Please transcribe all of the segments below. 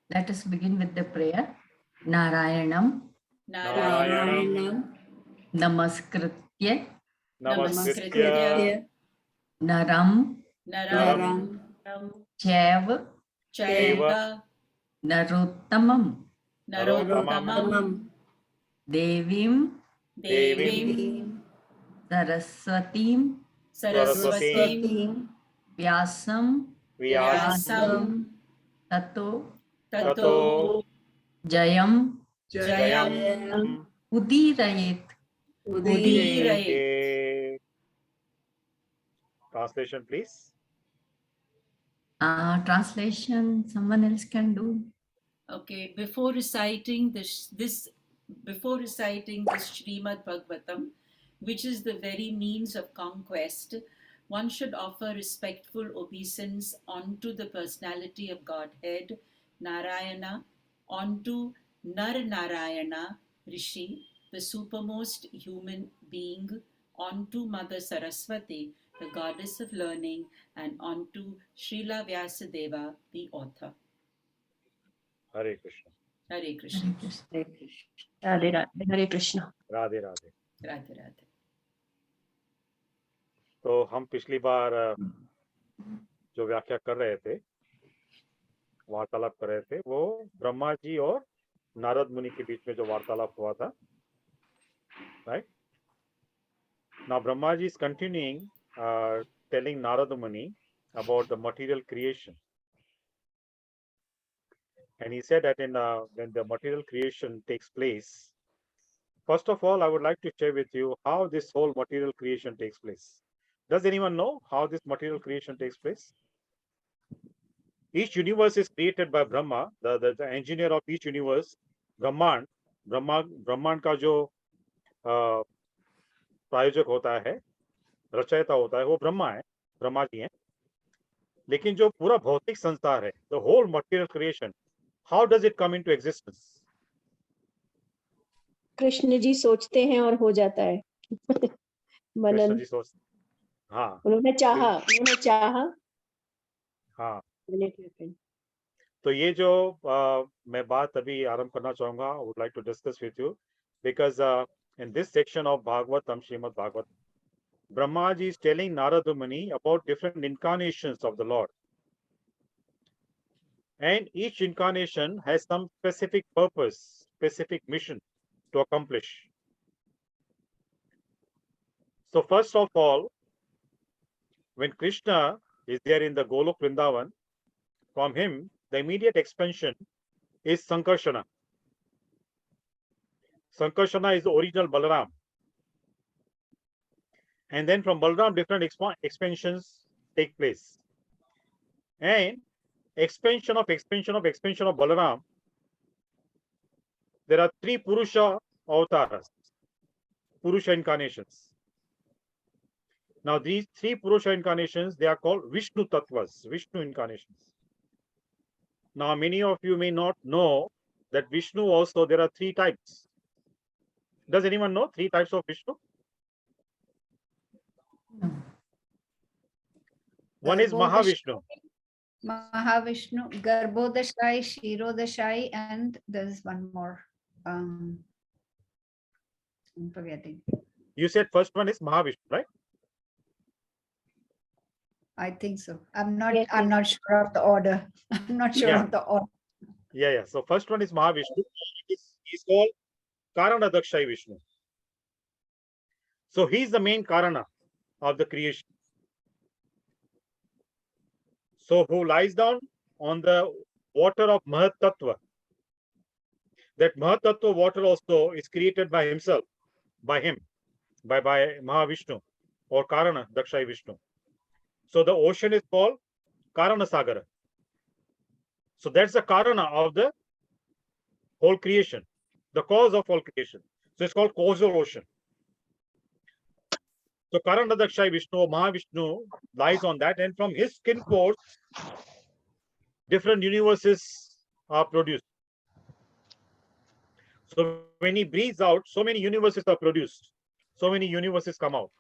Let us begin with the prayer. Narayanam Narayanam Namaskritya Namaskritya Naram Naram Chaiva Chaiva Narottamam Narottamam Devim Devim Saraswatim Saraswatim Vyasam Vyasam Tato Tato Jayam Jayam Udirayet. Udirayet. Translation, please. Translation someone else can do. Okay, before reciting this Srimad Bhagavatam, which is the very means of conquest, one should offer respectful obeisance onto the personality of Godhead, Narayana, onto Nar Narayana, Rishi, the supermost human being, onto Mother Saraswati, the goddess of learning, and onto Srila Vyasadeva, the author. Hare Krishna. Hare Krishna. Hare Krishna. Radhe Radhe. Hare Krishna. Radhe Radhe. Radhe Radhe. तो हम पिछली बार जो व्याख्या कर रहे थे, वार्तालाप कर रहे थे, वो ब्रह्मा जी और नारद मुनि के बीच में जो वार्तालाप हुआ था, right? Now Brahma ji is continuing telling Narada Muni about the material creation, and he said that when the material creation takes place, first of all, I would like to share with you how this whole material creation takes place. Does anyone know how this material creation takes place? Each universe is created by Brahma, the engineer of each universe. Brahman का जो प्रायोजक होता है, रचयिता होता है, वो ब्रह्मा जी हैं. लेकिन जो पूरा भौतिक संसार है, the whole material creation, how does it come into existence? Krishna ji सोचते हैं और हो जाता है. कृष्ण जी सोचते, हाँ, उन्होंने चाहा. हाँ. तो ये जो मैं बात अभी आरंभ करना चाहूंगा, I would like to discuss with you, because in this section of Bhagavatam, Srimad Bhagavatam, Brahma ji is telling Narada Muni about different incarnations of the Lord, and each incarnation has some specific purpose, specific mission to accomplish. So first of all, when Krishna is there in the Golok Vrindavan, from him the immediate expansion is Sankarshana. Sankarshana is the original Balaram. And then from Balaram, different expansions take place. And expansion of Balaram, there are 3 Purusha avatars, Purusha incarnations. Now these 3 Purusha incarnations, they are called Vishnu Tattvas, Vishnu incarnations. Now many of you may not know that Vishnu also, there are 3 types. Does anyone know 3 types of Vishnu? No. One is Mahavishnu. Mahavishnu, Garbhodashai, Shirodashai, and there's one more. I'm forgetting. You said first one is Mahavishnu, right? I think so. I'm not. Yes, I'm not sure of the order. I'm not sure Yeah. of the order. Yeah. So first one is Mahavishnu. He's called Karana Dakshai Vishnu. So he's the main Karana of the creation. So who lies down on the water of Mahat Tattva. That Mahat Tattva water also is created by himself, by him, by Mahavishnu or Karana Dakshai Vishnu. So the ocean is called Karana Sagara. So that's the Karana of the whole creation, the cause of all creation. So it's called causal ocean. So Karana Dakshai Vishnu or Mahavishnu lies on that, and from his skin pores, different universes are produced. So when he breathes out, so many universes are produced. So many universes come out.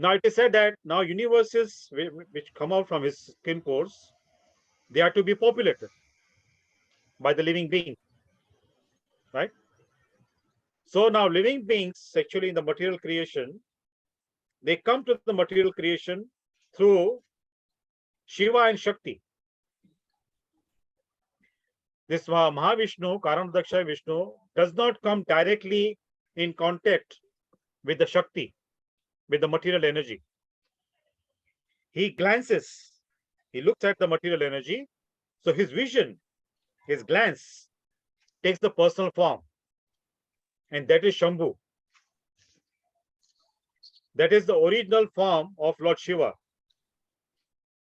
Now it is said that now universes which come out from his skin pores, they are to be populated by the living being, right? So now living beings actually in the material creation, they come to the material creation through Shiva and Shakti. This Mahavishnu, Karanadaksha Vishnu, does not come directly in contact with the Shakti, with the material energy. He glances, he looks at the material energy. So his vision, his glance takes the personal form. And that is Shambhu. That is the original form of Lord Shiva.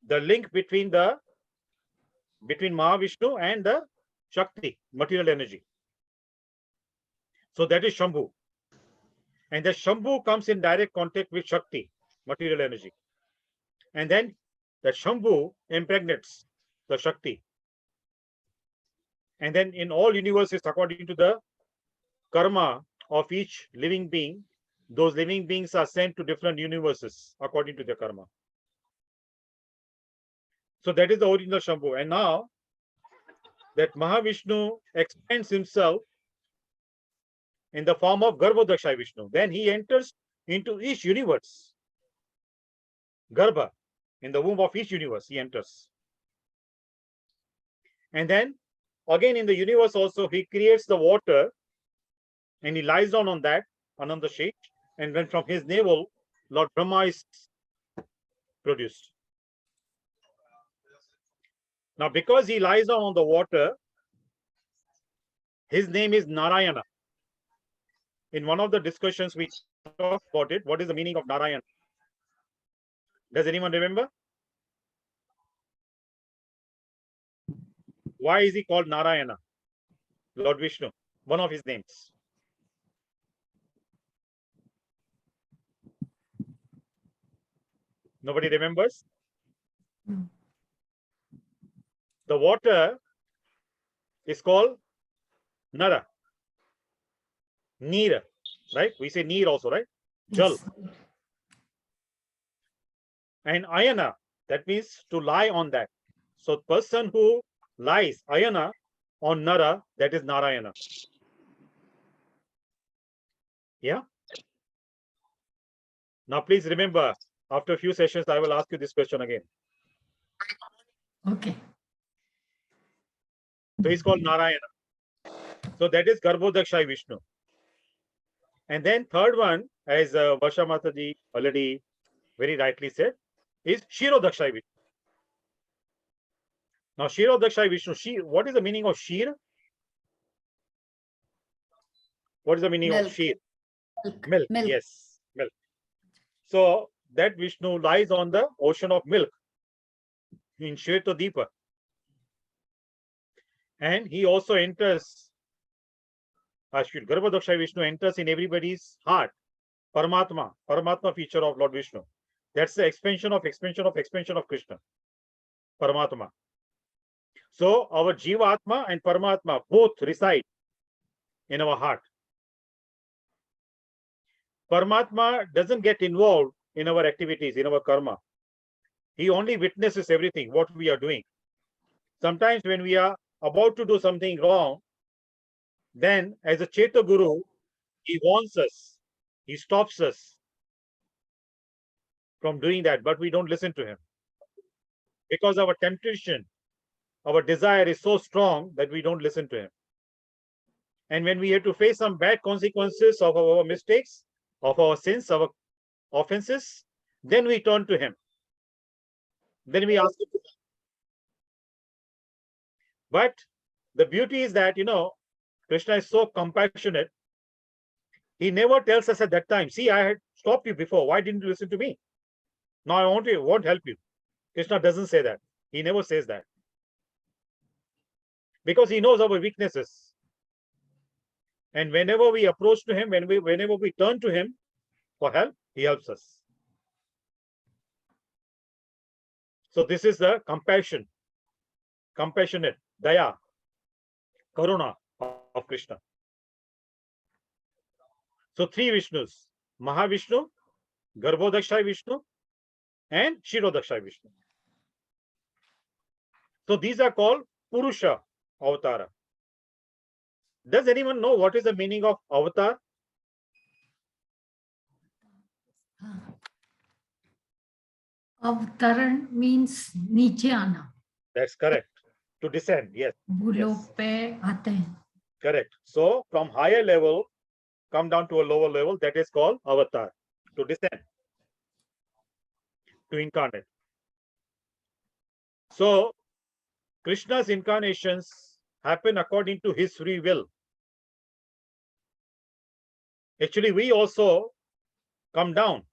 The link between Mahavishnu and the Shakti, material energy. So that is Shambhu. And the Shambhu comes in direct contact with Shakti, material energy. And then the Shambhu impregnates the Shakti. And then in all universes, according to the karma of each living being, those living beings are sent to different universes according to their karma. So that is the original Shambhu. And now that Mahavishnu expands himself in the form of Garbhodaksha Vishnu, then he enters into each universe. Garbha, in the womb of each universe, he enters. And then again in the universe also, he creates the water and he lies down on that, Ananda sheet. And then from his navel, Lord Brahma is produced. Now, because he lies down on the water, his name is Narayana. In one of the discussions, we talked about it. What is the meaning of Narayana? Does anyone remember? Why is he called Narayana? Lord Vishnu, one of his names. Nobody remembers? The water is called Nara. Neer, right? We say Neer also, right? Jal. Yes. And Ayana, that means to lie on that. So person who lies, Ayana, on Nara, that is Narayana. Yeah? Now please remember, after a few sessions, I will ask you this question again. Okay. So he's called Narayana. So that is Garbhodaksha Vishnu. And then third one, as Varsha Mataji already very rightly said, is Shirodaksha Vishnu. Now Shirodaksha Vishnu, what is the meaning of Shir? What is the meaning Milk. of Shir? Milk. Yes, milk. So that Vishnu lies on the ocean of milk in Shvetadipa. And he also enters, Garbhodaksha Vishnu enters in everybody's heart. Paramatma feature of Lord Vishnu. That's the expansion of Krishna. Paramatma. So our Jivatma and Paramatma both reside in our heart. Paramatma doesn't get involved in our activities, in our karma. He only witnesses everything, what we are doing. Sometimes when we are about to do something wrong, then as a Cheta Guru, he warns us, he stops us from doing that, but we don't listen to him. Because our temptation, our desire is so strong that we don't listen to him. And when we have to face some bad consequences of our mistakes, of our sins, our offenses, then we turn to him. Then we ask him to help. But the beauty is that, Krishna is so compassionate. He never tells us at that time, see, I had stopped you before. Why didn't you listen to me? Now I won't help you. Krishna doesn't say that. He never says that. Because he knows our weaknesses. And whenever we approach to him, whenever we turn to him for help, he helps us. So this is the compassionate, daya, karuna of Krishna. So three Vishnus, Mahavishnu, Garbhodaksha Vishnu, and Shirodaksha Vishnu. So these are called Purusha Avatara. Does anyone know what is the meaning of avatar? Avtaran means नीचे आना, That's correct. To descend, yes. भूलोक पे आते हैं. Correct. So from higher level, come down to a lower level, that is called avatar. To descend, to incarnate. So Krishna's incarnations happen according to his free will. Actually, we also come down.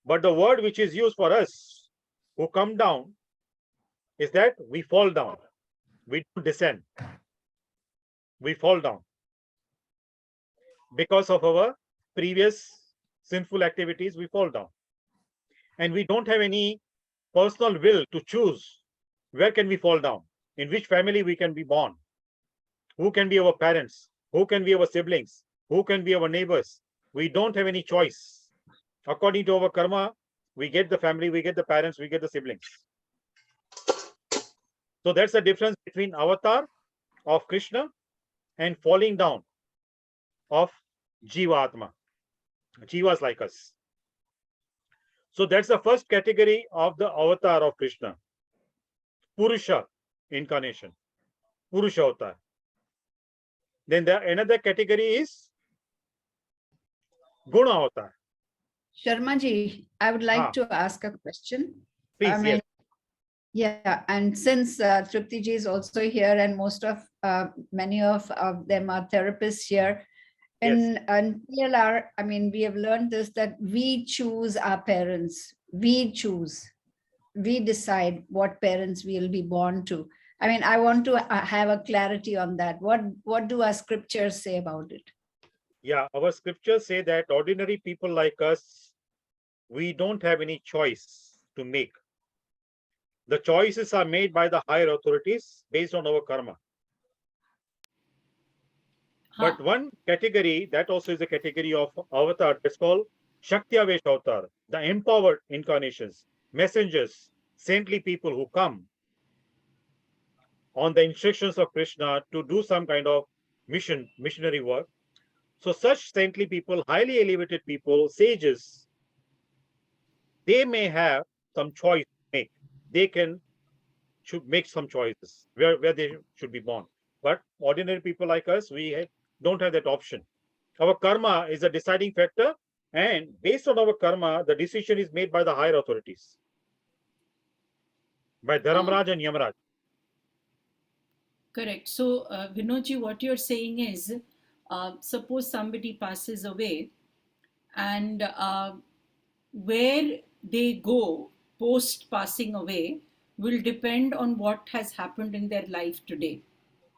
But the word which is used for us who come down is that we fall down. We don't descend. We fall down because of our previous sinful activities. We fall down, and we don't have any personal will to choose where can we fall down, in which family we can be born, who can be our parents, who can be our siblings, who can be our neighbors. We don't have any choice. According to our karma, we get the family, we get the parents, we get the siblings. So that's the difference between avatar of Krishna and falling down of Jiva Atma. Jivas like us. So that's the first category of the avatar of Krishna. Purusha incarnation. Purusha avatar. Then the another category is Guna avatar. Sharma ji, I would like Ah. to ask a question. Please, I mean, yes. yeah, and since Tripti ji is also here, and many of them are therapists here, in TLR, I mean, we have learned this, that we choose our parents. We choose. We decide what parents we will be born to. I mean, I want to have a clarity on that. What do our scriptures say about it? Yeah, our scriptures say that ordinary people like us, we don't have any choice to make. The choices are made by the higher authorities based on our karma. But one category, that also is a category of avatar, that's called Shaktyavesh avatar, the empowered incarnations, messengers, saintly people who come on the instructions of Krishna to do some kind of missionary work. So such saintly people, highly elevated people, sages, they may have some choice to make. They should make some choices where they should be born. But ordinary people like us, don't have that option. Our karma is a deciding factor, and based on our karma, the decision is made by the higher authorities, by Dharamraj and Yamaraj. Correct. So, Vinodji, what you're saying is, suppose somebody passes away, and where they go post passing away will depend on what has happened in their life today,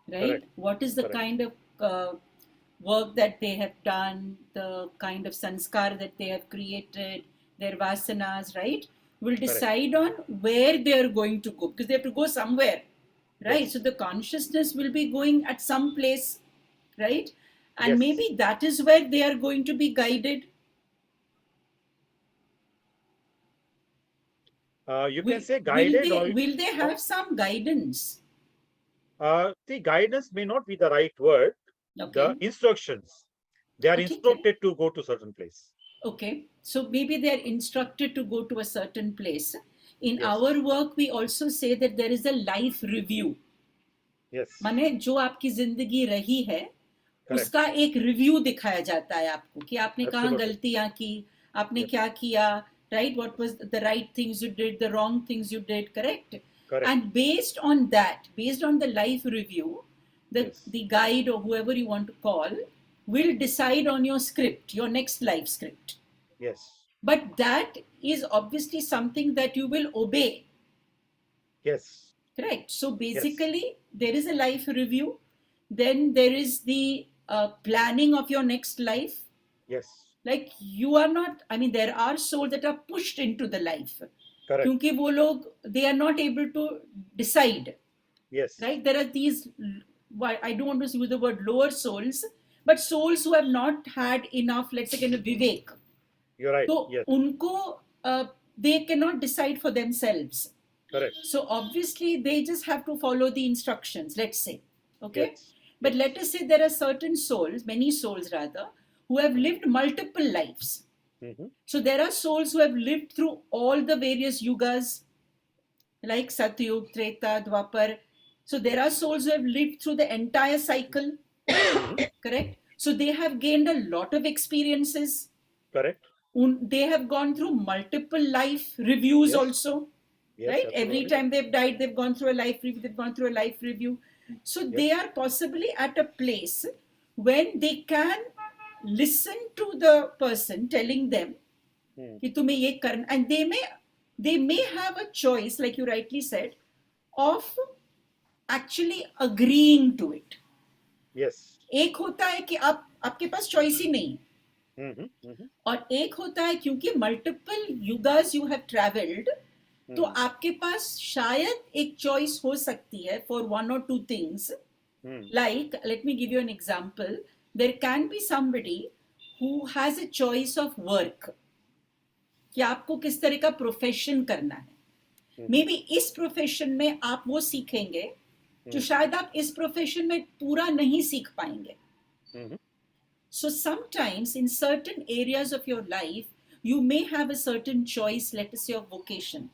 right? Correct. What is the Correct. kind of work that they have done, the kind of sanskar that they have created, their vasanas, right, will decide on where they are going to go, because they have to go somewhere, right? Yes. So the consciousness will be going at some place, right? And Yes. maybe that is where they are going to be guided. You can say guided, will they have some guidance? the guidance may not be the right word. Okay. The instructions, they are Okay, instructed to go to certain place. Okay, so maybe they are instructed to go to a certain place. In Yes. our work, we also say that there is a life review. Yes. माने जो आपकी जिंदगी रही है, Correct. उसका एक review दिखाया जाता है आपको कि आपने कहाँ Absolutely. गलतियां की, आपने Yes. क्या किया, right? What was the right things you did, the wrong things you did, correct? Correct. And based on that, based on the life review, Yes. the guide or whoever you want to call will decide on your script, your next life script. Yes. But that is obviously something that you will obey. Yes. Correct. So basically, there is a life review. Then there is the planning of your next life. Yes. Like you are not, I mean, there are souls that are pushed into the life. Correct. क्योंकि वो लोग, they are not able to decide. Yes. Right? There are these, I don't want to use the word lower souls, but souls who have not had enough, let's say, kind of vivek. You're right. So Yes. उनको they cannot decide for themselves. Correct. So obviously they just have to follow the instructions, let's say. Okay. Yes. But let us say there are certain souls, many souls rather, who have lived multiple lives. Mhm. So there are souls who have lived through all the various yugas, like Satyug, Treta, Dwapar. So there are souls who have lived through the entire cycle, Mhm. correct? So they have gained a lot of experiences. Correct. They have gone through multiple life reviews Yes. also, Yes. right? Every Absolutely. time they've died, they've gone through a life review, they've gone through a life review. So they Yes. are possibly at a place when they can listen to the person telling them Hmm. कि तुम्हें ये करना, and they may have a choice, like you rightly said, of actually agreeing to it. Yes. एक होता है कि आपके पास choice ही नहीं, Mhm. Mhm. और एक होता है क्योंकि multiple yugas you have travelled, तो Hmm. आपके पास शायद एक चॉइस हो सकती है फॉर वन और two things. Hmm. Like, let me give you an example. There can be somebody who has a choice of work, कि आपको किस तरह का प्रोफेशन करना है. Mhm. मे बी इस प्रोफेशन में आप वो सीखेंगे जो शायद आप इस प्रोफेशन में पूरा नहीं सीख पाएंगे. Mhm. So sometimes in certain areas of your life, you may have a certain choice, let us say of vocation,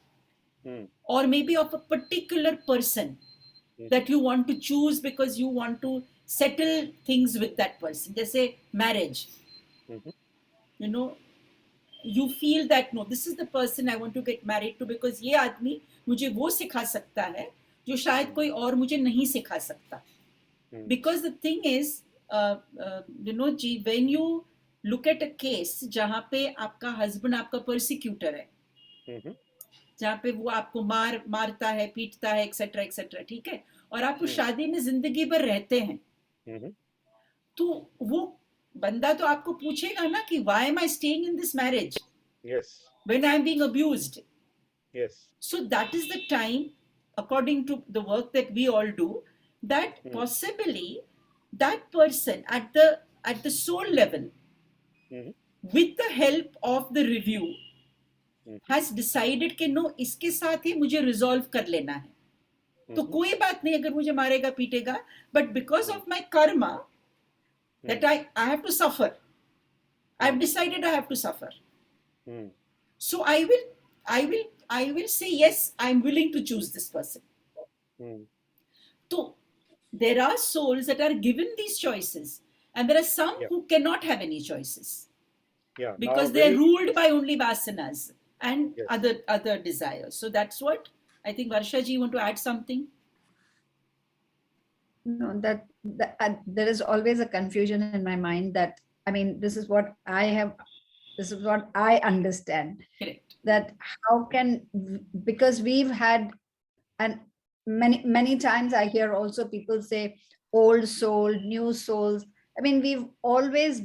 Hmm. or maybe of a particular person that you want to choose because you want to settle things with that person. Just say marriage. Mhm. You know, you feel that no, this is the person I want to get married to because ये आदमी मुझे वो सिखा सकता है जो शायद कोई और मुझे नहीं सिखा सकता. Hmm. Because the thing is, ji, when you look at a case जहाँ पे आपका हस्बैंड आपका परसिक्यूटर है, Mhm. जहाँ पे वो आपको मारता है, पीटता है, एक्सेट्रा एक्सेट्रा, ठीक है, और आप उस शादी में जिंदगी भर रहते हैं, Mhm. तो वो बंदा तो आपको पूछेगा ना कि why am I staying in this marriage Yes. when I am being abused? Yes. So that is the time, according to the work that we all do, that possibly that person at the soul level, Mhm. with the help of the review, Mhm. has decided कि no, इसके साथ ही मुझे resolve कर लेना है. तो कोई बात नहीं अगर मुझे मारेगा पीटेगा, but because of my karma that I have to suffer, I've decided I have to suffer. Hmm. So I will say yes, I'm willing to choose this person. Hmm. So there are souls that are given these choices, and there are some Yeah. who cannot have any choices Yeah. because Now, they are very ruled by only vasanas and yes. other desires. So that's what I think. Varsha ji, you want to add something? No, there is always a confusion in my mind that, I mean, this is what I understand, Correct. that how can, because we've had, and many times I hear also people say old soul, new souls. I mean, we've always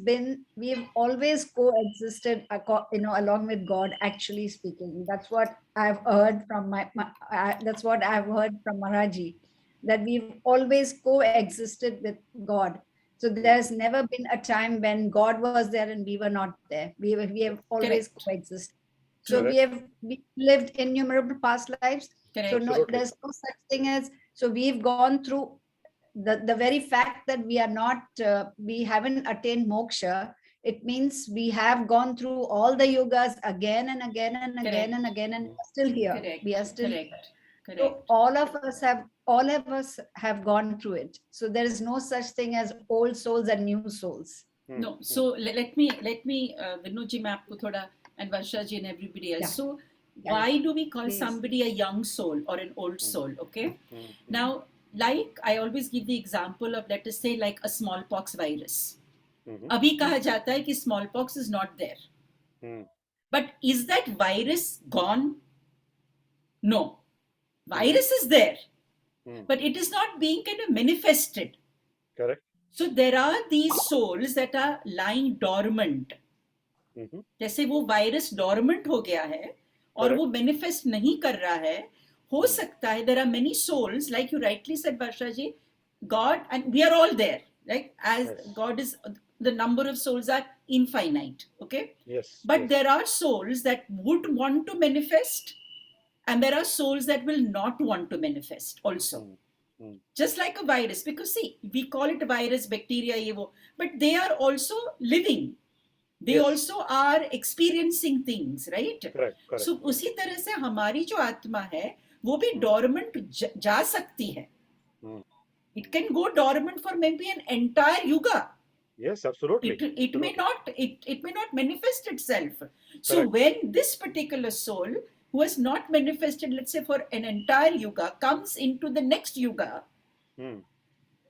coexisted, along with God, actually speaking. That's what I've heard from that's what I've heard from Maharaji, that we've always coexisted with God. So there's never been a time when God was there and we were not there. We have always Correct. coexisted. So Correct. we lived innumerable past lives. Correct. So no, Absolutely. there's no such thing as, so we've gone through the very fact that we are not, we haven't attained moksha. It means we have gone through all the yogas again and again and again and again, and we're still here. Correct. We are still here. Correct. Correct. So all of us have gone through it. So there is no such thing as old souls and new souls. No, so let me Vinod ji, मैं आपको थोड़ा, and Varsha ji and everybody else. Yeah. So Yeah, why do we call please. somebody a young soul or an old soul? Okay. Now, like I always give the example of, let us say, like a smallpox virus. अभी कहा जाता है कि smallpox is not there. But is that virus gone? No. Virus is there, but it is not being kind of manifested. Correct. So there are these souls that are lying dormant. जैसे वो virus dormant हो गया है और वो manifest नहीं कर रहा है, हो सकता है there are many souls, like you rightly said, Varsha ji, God, and we are all there, right? As God is, the number of souls are infinite, okay? Yes. But there are souls that would want to manifest And there are souls that will not want to manifest also. Just like a virus, because see, we call it a virus, bacteria, ye wo, but they are also living. They Yes. also are experiencing things, right? Correct, correct. So उसी तरह से हमारी जो आत्मा है वो भी dormant जा सकती है. It can go dormant for maybe an entire yuga. Yes, absolutely. It may Absolutely. not manifest itself. So Correct. when this particular soul who has not manifested, let's say for an entire yuga, comes into the next yuga,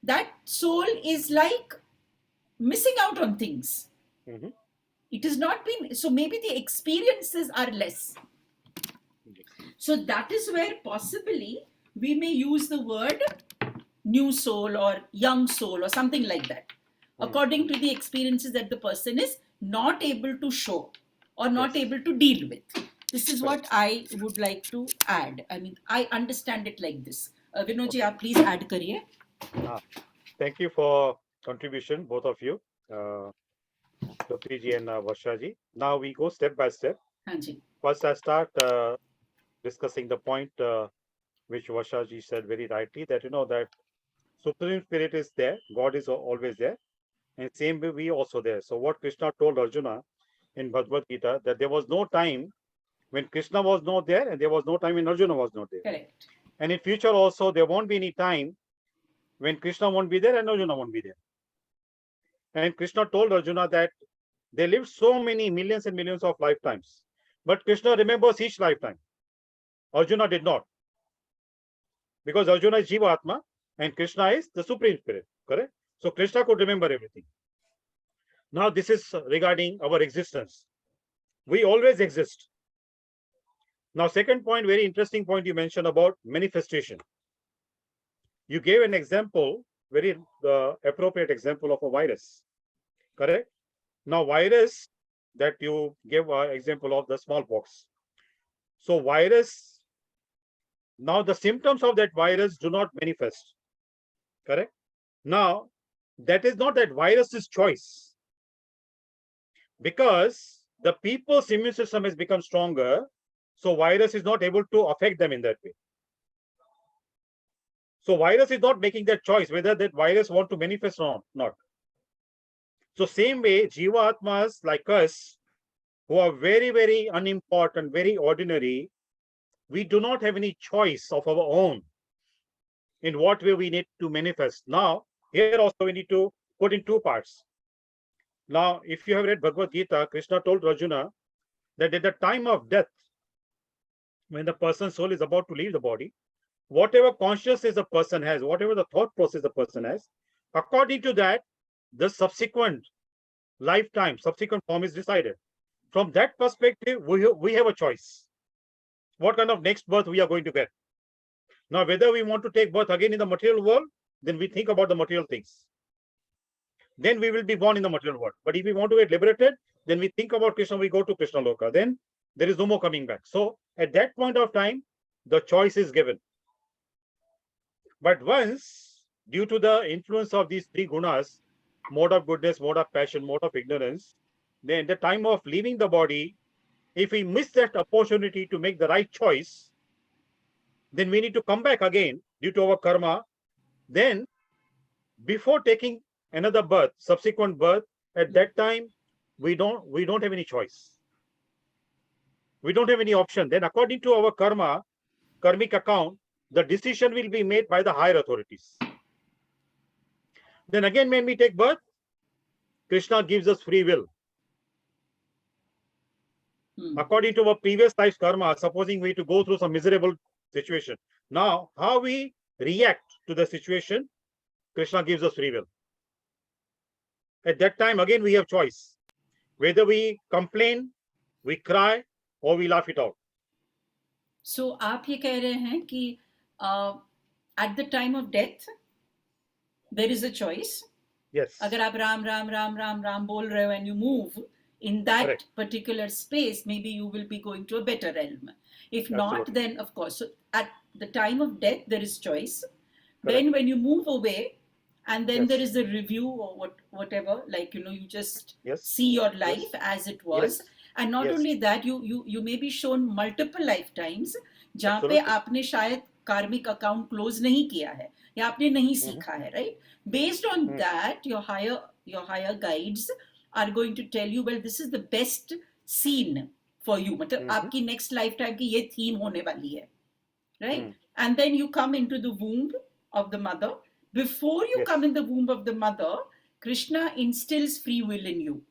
that soul is like missing out on things. Mhm. It has not been, so maybe the experiences are less. So that is where possibly we may use the word new soul or young soul or something like that, according to the experiences that the person is not able to show or not Yes. able to deal with. This is what Correct. I would like to add. I mean, I understand it like this. Vinod ji, aap please add kariye. Thank you for contribution, both of you, Jyoti ji and Varsha ji. Now we go step by step. हाँ जी. First, I start discussing the point which Varsha ji said very rightly, that that Supreme Spirit is there, God is always there, and same way we also there. So what Krishna told Arjuna in Bhagavad Gita, that there was no time when Krishna was not there, and there was no time when Arjuna was not there. Correct. And in future also, there won't be any time when Krishna won't be there and Arjuna won't be there. And Krishna told Arjuna that they lived so many millions and millions of lifetimes, but Krishna remembers each lifetime. Arjuna did not, because Arjuna is Jiva Atma and Krishna is the Supreme Spirit, correct? So Krishna could remember everything. Now this is regarding our existence. We always exist. Now second point, very interesting point you mentioned about manifestation. You gave an example, very appropriate example of a virus, correct? Now virus that you gave an example of the smallpox. So virus, now the symptoms of that virus do not manifest, correct? Now that is not that virus's choice, because the people's immune system has become stronger, so virus is not able to affect them in that way. So virus is not making that choice whether that virus want to manifest or not. So same way, Jiva Atmas like us, who are very, very unimportant, very ordinary, we do not have any choice of our own in what way we need to manifest. Now, here also we need to put in two parts. Now, if you have read Bhagavad Gita, Krishna told Arjuna that at the time of death, when the person's soul is about to leave the body, whatever consciousness a person has, whatever the thought process the person has, according to that, the subsequent lifetime, subsequent form is decided. From that perspective, we have a choice. What kind of next birth we are going to get. Now, whether we want to take birth again in the material world, then we think about the material things. Then we will be born in the material world. But if we want to get liberated, then we think about Krishna, we go to Krishna Loka. Then there is no more coming back. So at that point of time, the choice is given. But once, due to the influence of these three gunas, mode of goodness, mode of passion, mode of ignorance, then the time of leaving the body, if we miss that opportunity to make the right choice, then we need to come back again due to our karma. Then before taking another birth, subsequent birth, at that time, we don't have any choice. We don't have any option. Then according to our karma, karmic account, the decision will be made by the higher authorities. Then again, when we take birth, Krishna gives us free will. According to our previous life's karma, supposing we to go through some miserable situation. Now, how we react to the situation, Krishna gives us free will. At that time, again, we have choice. Whether we complain, we cry, or we laugh it out. So, आप ये कह रहे हैं कि at the time of death, there is a choice. Yes. अगर आप राम राम राम राम राम बोल रहे हो and you move in that Correct. particular space, maybe you will be going to a better realm. If not, Absolutely. then of course, so at the time of death, there is choice. Correct. Then when you move away, and then Yes. there is a review or whatever, like, you just Yes. see your life as it was. Yes. And not Yes. only that, you may be shown multiple lifetimes जहाँ पे आपने शायद कार्मिक account close नहीं किया है या आपने नहीं सीखा है, right? Based on that your higher guides are going to tell you well this is the best scene for you, मतलब आपकी नेक्स्ट लाइफ टाइम की ये थीम होने वाली है, right? And then you come into the womb of the mother. Before you come in the womb of the mother, Krishna instills free will in you.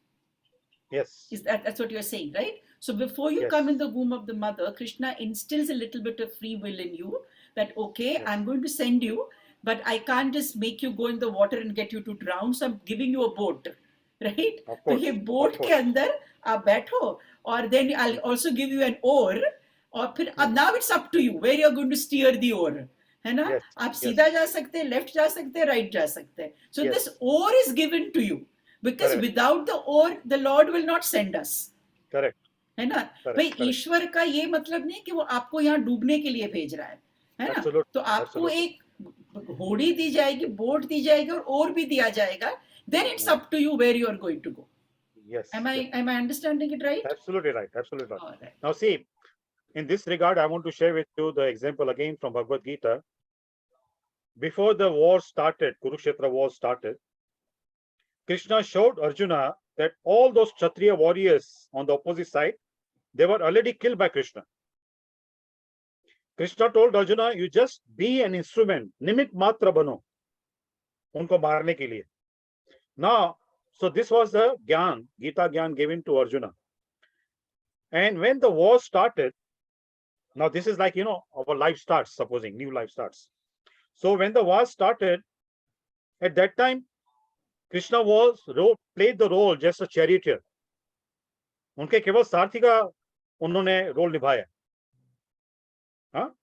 Yes. That's what you're saying, right? So before you come in the womb of the mother, Krishna instills a little bit of free will in you that, okay, I'm going to send you, but I can't just make you go in the water and get you to drown. So I'm giving you a boat, right? तो ये boat के अंदर आप बैठो, और then I'll also give you an oar, और फिर now it's up to you where you're going to steer the oar, है ना? आप सीधा जा सकते हैं, left जा सकते हैं, right जा सकते हैं. So this oar is given to you because without the oar the Lord will not send us. Correct. है ना? भाई ईश्वर का ये मतलब नहीं कि वो आपको यहाँ डूबने के लिए भेज रहा है ना? तो आपको एक घोड़ी दी जाएगी, बोट दी जाएगी और ओर भी दिया जाएगा. Then it's up to you where you are going to go. Yes. Am I understanding it right? Absolutely right. Absolutely right. All right. Now see, in this regard, I want to share with you the example again from Bhagavad Gita. Before the war started, Kurukshetra war started, Krishna showed Arjuna that all those Kshatriya warriors on the opposite side, they were already killed by Krishna. Krishna told Arjuna, you just be an instrument, nimit matra bano, unko marne ke liye. Now, so this was the Gyan, Gita Gyan given to Arjuna. And when the war started, now this is like, our life starts, supposing new life starts. So when the war started, at that time, Krishna played the role just a charioteer. उनके केवल सारथी का उन्होंने role निभाया. हाँ?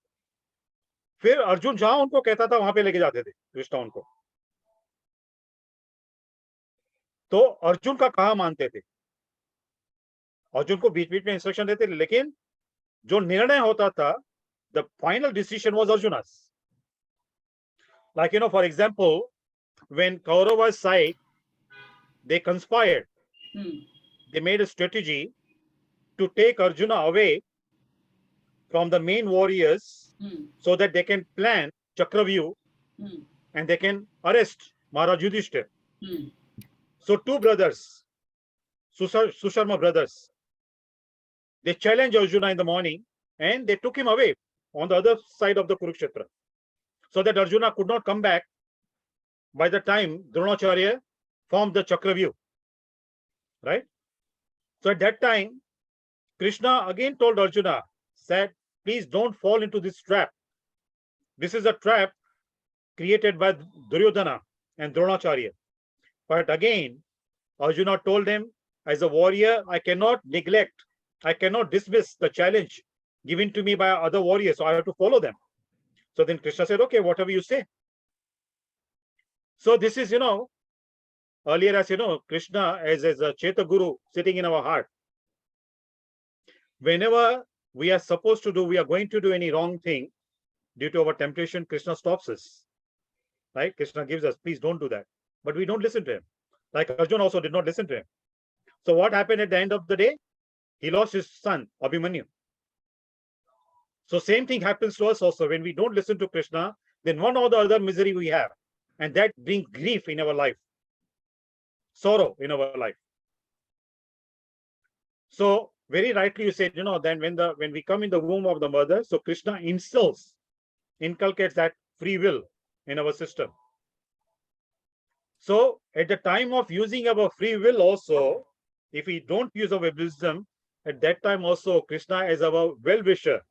फिर अर्जुन जहां उनको कहता था वहां पे लेके जाते थे कृष्ण उनको. तो अर्जुन का कहा मानते थे. अर्जुन को बीच बीच में इंस्ट्रक्शन देते थे, लेकिन जो निर्णय होता था, the final decision was Arjuna's. Like, for example, when Kaurava's side, they conspired. They made a strategy to take Arjuna away from the main warriors so that they can plan Chakravyuh and they can arrest Maharaj Yudhishthir. So two brothers, Susharma brothers, they challenged Arjuna in the morning and they took him away on the other side of the Kurukshetra, so that Arjuna could not come back by the time Dronacharya formed the Chakravyuh, right? So at that time, Krishna again told Arjuna, said, please don't fall into this trap. This is a trap created by Duryodhana and Dronacharya. But again, Arjuna told him, as a warrior, I cannot neglect, I cannot dismiss the challenge given to me by other warriors, so I have to follow them. So then Krishna said, okay, whatever you say. So this is, earlier as Krishna as a Cheta Guru sitting in our heart. Whenever we are supposed to do, we are going to do any wrong thing due to our temptation, Krishna stops us. Right? Krishna gives us, please don't do that. But we don't listen to him. Like Arjuna also did not listen to him. So what happened at the end of the day? He lost his son, Abhimanyu. So same thing happens to us also. When we don't listen to Krishna, then one or the other misery we have. And that brings grief in our life. Sorrow in our life. So very rightly you said, then when we come in the womb of the mother, so Krishna inculcates that free will in our system. So at the time of using our free will also, if we don't use our wisdom, at that time also Krishna as our well-wisher,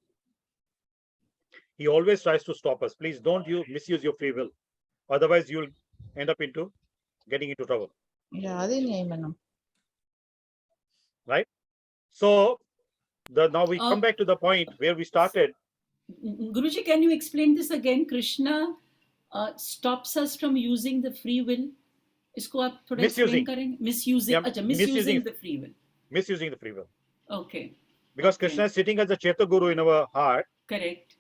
he always tries to stop us. Please don't misuse your free will. Otherwise you'll end up getting into trouble. Right? So now we come back to the point where we started. Guruji, can you explain this again? Krishna stops us from using the free will. इसको आप थोड़ा explain करेंगे? Misusing. अच्छा, misusing the free will. Misusing the free will. Okay. Because Krishna is sitting as a Cheta Guru in our heart. Correct.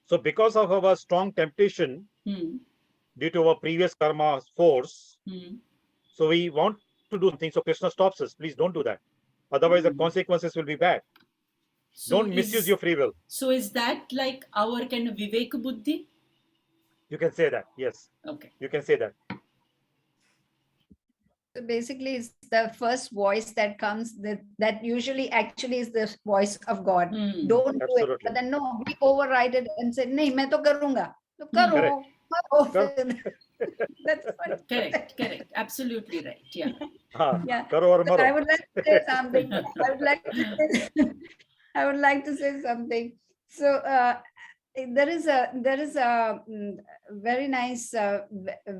So because of our strong temptation, due to our previous karma force, so we want to do something. So Krishna stops us. Please don't do that. Otherwise, the consequences will be bad. Don't misuse your free will. So is that like our kind of Vivek Buddhi? You can say that. Yes, Okay. you can say that. So basically, it's the first voice that comes that usually actually is the voice of God. Don't do it. Absolutely. But then no, we override it and say, "नहीं, मैं तो करूँगा." तो Hmm. करो, करो फिर. That's what. Correct. Absolutely right. Yeah. हाँ, Yeah. करो और So मरो. I would like to say something. I would like to say something. So there is a very nice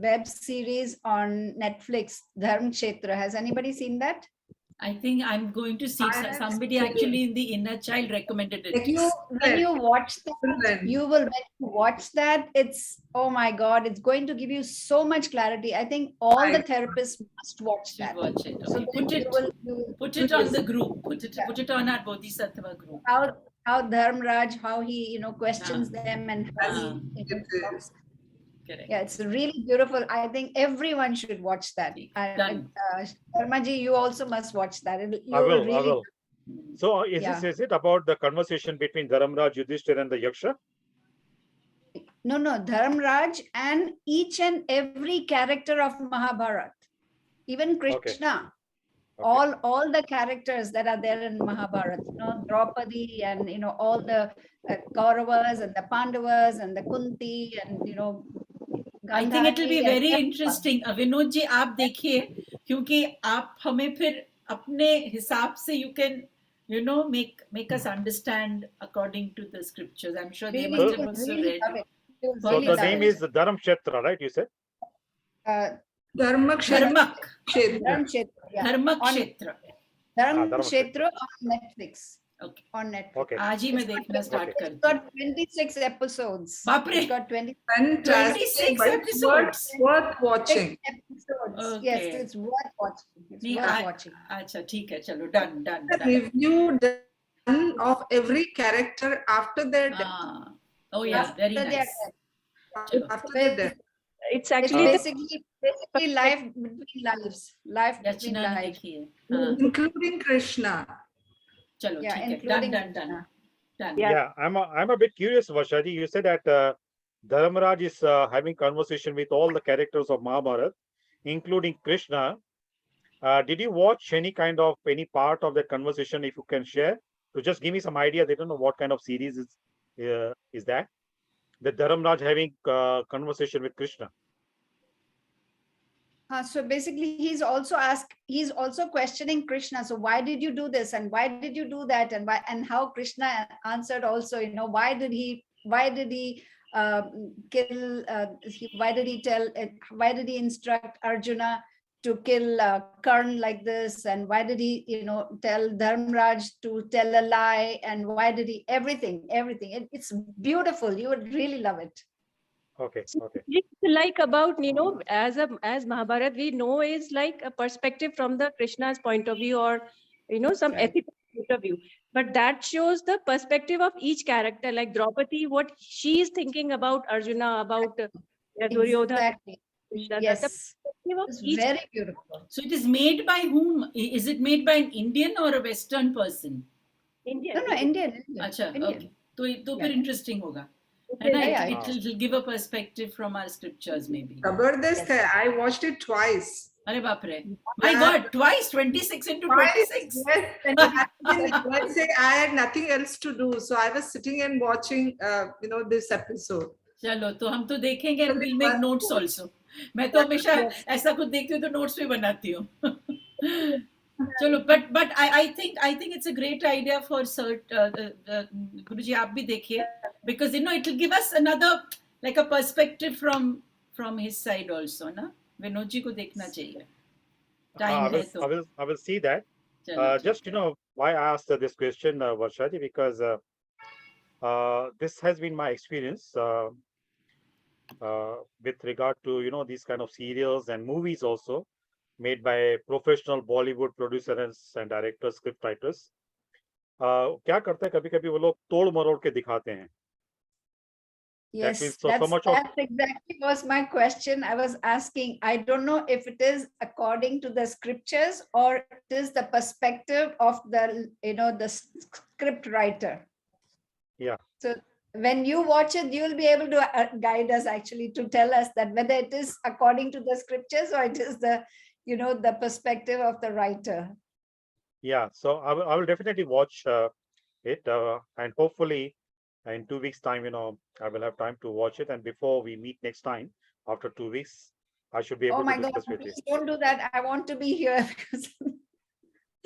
web series on Netflix, Dharm Kshetra. Has anybody seen that? I think I'm going to see I have somebody seen actually in the Inner Child recommended it. When you watch that, Puran. when you watch that, it's, oh my God, it's going to give you so much clarity. I think all the therapists must watch Should that. watch it. So Okay. then Put you it will put it on the group. Put it on our Bodhisattva group. how Dharmraj, how he questions them and how Ah. he It talks. is. Correct. Yeah, it's really beautiful. I think everyone should watch that. Done. Sharma ji, you also must watch that. You I will. really. I will. So Yeah. is it about the conversation between Dharamraj, Yudhishthira, and the Yaksha? No, Dharmraj and each and every character of Mahabharata, even Krishna, Okay. all the characters that are there in Mahabharata, Draupadi and all the Kauravas and the Pandavas and the Kunti and I think it will be Gandhari and very everyone. interesting. Vinod ji आप देखिए क्योंकि आप हमें फिर अपने हिसाब से you can make us understand according to the scriptures. I'm sure they must have also really read. love it. You will So really the love name it. is Dharam Kshetra, right? You said. Dharma Dharmak. Kshetra. Dharm Kshetra, yeah. Dharmak On- Kshetra. Dharm Dharma Kshetra on Netflix. Okay. On Netflix. Okay. आज ही मैं देखना start It's करती हूँ. got 26 episodes. बाप रे. It's got 26 Fantastic. 26 but it's episodes. worth watching. episodes. Okay. Yes, it's worth watching. It's नहीं, worth watching. अच्छा ठीक है चलो done. The review done of every character after their death. Ah. Oh yeah, very After their nice. death. चलो. After their death. It's It's actually basically life between lives. Life between रचना ने lives. देखी है. हाँ. Including Krishna. चलो Yeah, ठीक है. including Done. Krishna. Done. Yeah, I'm a bit curious, Varshaji. You said that Dharamraj is having conversation with all the characters of Mahabharata, including Krishna. Did you watch any part of that conversation? If you can share, to just give me some idea. They don't know what kind of series is that. The Dharamraj having conversation with Krishna. So basically, he's also questioning Krishna. So why did you do this, and why did you do that, and why, and how Krishna answered also. Why did he kill? Why did he tell? Why did he instruct Arjuna to kill Karn like this, and why did he tell Dharmraj to tell a lie, and why did he everything? It's beautiful. You would really love it. Okay. it's like about as Mahabharata we know is like a perspective from the Krishna's point of view, or some Right. ethical point of view, but that shows the perspective of each character, like Draupadi, what she is thinking about Arjuna, about Duryodhana, Exactly. Krishna, the Yes. perspective of It's each. very beautiful. So it is made by whom? Is it made by an Indian or a Western person? Indian. No, Indian. अच्छा, Indian. okay. तो Yeah. फिर interesting होगा. Okay. है ना? Yeah, It will give a perspective from our scriptures maybe. Zabardast hai. I watched it twice. अरे बाप रे. My God, twice 26 into Twice. 26. Yes. And I say I had nothing else to do, so I was sitting and watching, this episode. चलो तो हम तो देखेंगे and we'll make notes also. मैं तो हमेशा ऐसा कुछ देखती हूँ तो notes भी बनाती हूँ. चलो but I think it's a great idea for गुरुजी आप भी देखिए, because it will give us another like a perspective from his side also, ना? विनोद जी को देखना चाहिए. Time है तो. I will see that. चलो, Just why I asked this question, Varshaji, because this has been my experience with regard to these kind of serials and movies also made by professional Bollywood producers and directors, script writers. क्या करते हैं कभी-कभी वो लोग तोड़ मरोड़ के दिखाते हैं Yes, means so much of that's exactly was my question. I was asking, I don't know if it is according to the scriptures or it is the perspective of the, the script writer. Yeah. So when you watch it, you'll be able to guide us actually to tell us that whether it is according to the scriptures or it is the, the perspective of the writer. Yeah, so I will definitely watch it, and hopefully in 2 weeks' time, I will have time to watch it. And before we meet next time, after 2 weeks, I should be able Oh to my God, discuss with you. please don't do that. I want to be here because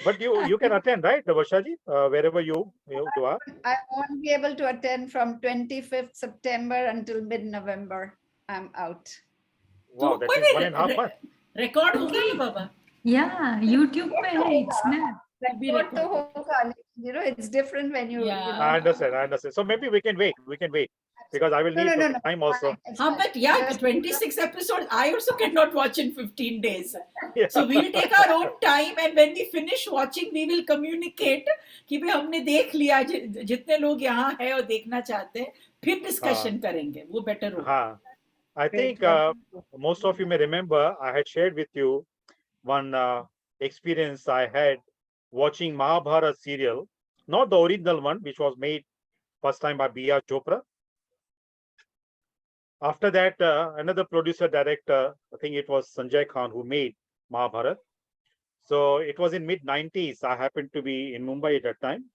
But you can attend, right, Varshaji, wherever you are. I won't be able to attend from 25th September until mid-November. I'm out. Wow, तो that कोई is 1.5 नहीं months. Record हो गया ये बाबा Yeah, YouTube पे है, it's snap. Record तो होगा, it's different when you, Yeah. I understand. So maybe we can wait. Because I will No, need no, no, time no. also. fine, it's हाँ fine. but yeah Just- 26 episodes I also cannot watch in 15 days Yeah. so we'll take our own time and when we finish watching we will communicate कि भाई हमने देख लिया जितने लोग यहाँ है और देखना चाहते हैं फिर डिस्कशन करेंगे वो बेटर होगा हाँ. I think Great. most of you may remember I had shared with you one experience I had watching Mahabharata serial, not the original one, which was made first time by B.R. Chopra. After that, another producer director, I think it was Sanjay Khan, who made Mahabharata. So it was in mid-90s. I happened to be in Mumbai at that time.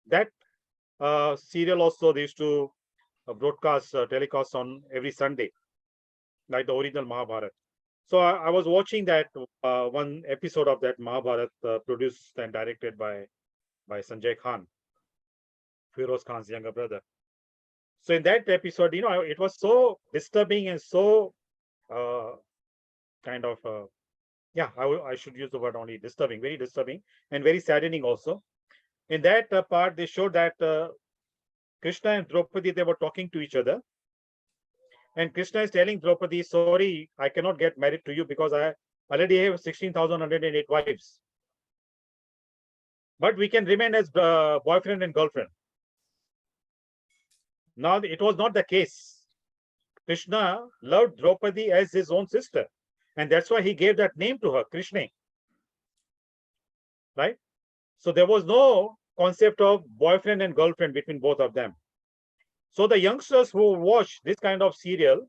That serial also they used to telecast on every Sunday, like the original Mahabharata. So I was watching that one episode of that Mahabharata produced and directed by Sanjay Khan, Firoz Khan's younger brother. So in that episode, it was so disturbing and so kind of, I should use the word only disturbing, very disturbing and very saddening also. In that part, they showed that Krishna and Draupadi, they were talking to each other. And Krishna is telling Draupadi, sorry, I cannot get married to you because I already have 16,108 wives. But we can remain as boyfriend and girlfriend. Now, it was not the case. Krishna loved Draupadi as his own sister. And that's why he gave that name to her, Krishna. Right? So there was no concept of boyfriend and girlfriend between both of them. So the youngsters who watch this kind of serial,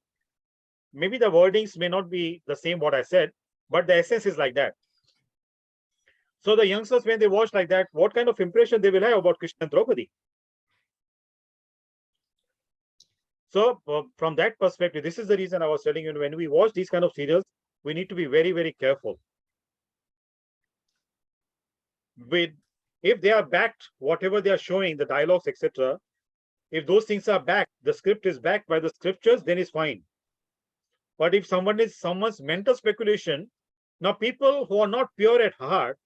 maybe the wordings may not be the same what I said, but the essence is like that. So the youngsters, when they watch like that, what kind of impression they will have about Krishna and Draupadi? So from that perspective, this is the reason I was telling you, when we watch these kind of serials, we need to be very, very careful. If they are backed, whatever they are showing, the dialogues, etc., if those things are backed, the script is backed by the scriptures, then it's fine. But if someone's mental speculation, now people who are not pure at heart,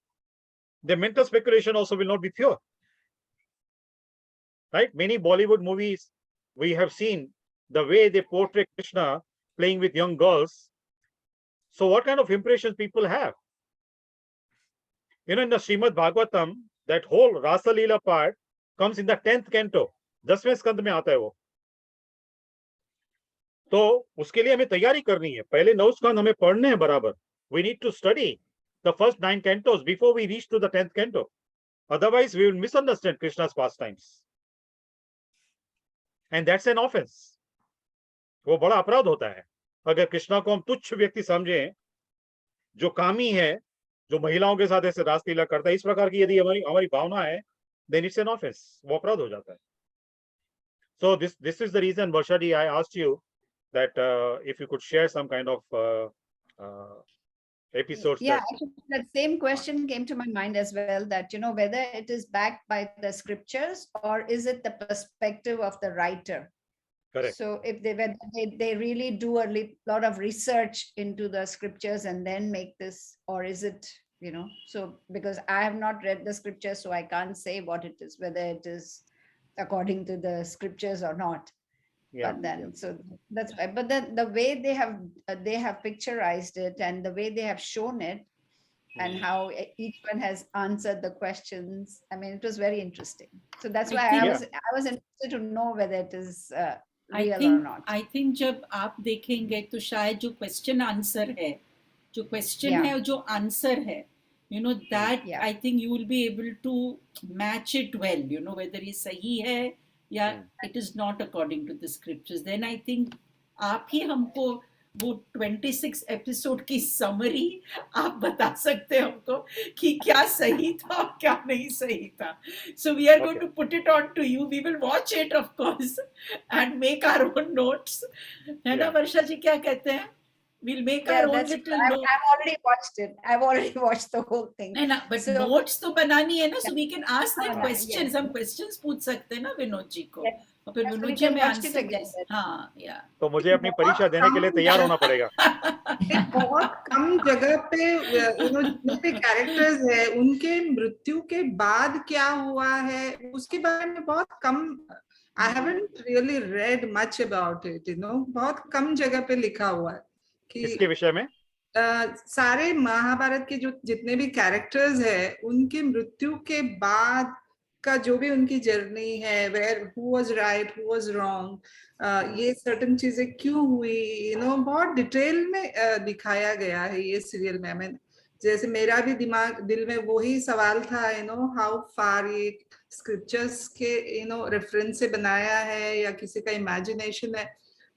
their mental speculation also will not be pure. Right? Many Bollywood movies, we have seen the way they portray Krishna playing with young girls. So what kind of impressions people have? In the Srimad Bhagavatam, that whole Rasa Leela part comes in the 10th canto. 10वें स्कंद में आता है वो. तो उसके लिए हमें तैयारी करनी है. पहले 9 स्कंद हमें पढ़ने हैं बराबर. We need to study the first 9 cantos before we reach to the 10th canto. Otherwise, we will misunderstand Krishna's pastimes. And that's an offense. वो बड़ा अपराध होता है. अगर कृष्णा को हम तुच्छ व्यक्ति समझें, जो कामी है, जो महिलाओं के साथ ऐसे रासलीला करता है, इस प्रकार की यदि हमारी भावना है, then it's an offense. वो अपराध हो जाता है. So this is the reason, Varshadi, I asked you that if you could share some kind of episodes. Yeah, actually, that same question came to my mind as well, that, whether it is backed by the scriptures or is it the perspective of the writer? Correct. So if they really do a lot of research into the scriptures and then make this, or is it, so because I have not read the scriptures, so I can't say what it is, whether it is according to the scriptures or not. Yeah. But then, so that's why. But then the way they have picturized it and the way they have shown it, and how each one has answered the questions. I mean, it was very interesting. So that's why I was interested to know whether it is real or not. I think जब आप देखेंगे तो शायद जो question answer है, जो question Yeah. है और जो answer है, you know, that Yeah. I think you will be able to match it well, you know, whether ये सही है या it is not according to the scriptures. Then I think आप ही हमको वो 26 एपिसोड की समरी आप बता सकते हैं हमको कि क्या सही था और क्या नहीं सही था. So we are going to put it on to you. We will watch it of course and make our own notes. है ना वर्षा जी, क्या कहते हैं? We'll make our own little notes. I've already watched it. I've already watched the whole thing. है ना, but So- notes तो बनानी है ना, so we can ask them हाँ, questions. yes. हम questions पूछ सकते हैं ना विनोद जी को. Yes. और फिर Yes, Vinod we ji can हमें watch it आंसर together. दे. हाँ, या. तो मुझे अपनी परीक्षा देने के लिए तैयार होना पड़ेगा. बहुत कम जगह पे जितने भी कैरेक्टर्स है उनके मृत्यु के बाद क्या हुआ है उसके बारे में बहुत कम. I haven't really read much about it, बहुत कम जगह पे लिखा हुआ है कि इसके विषय में सारे महाभारत के जो जितने भी कैरेक्टर्स है उनके मृत्यु के बाद का जो भी उनकी जर्नी है, where who was right who was wrong, ये सर्टेन चीजें क्यों हुई, बहुत डिटेल में दिखाया गया है ये सीरियल में. मैं जैसे मेरा भी दिल में वही सवाल था, हाउ फार ये स्क्रिप्चर्स के रेफरेंस से बनाया है या किसी का इमेजिनेशन है.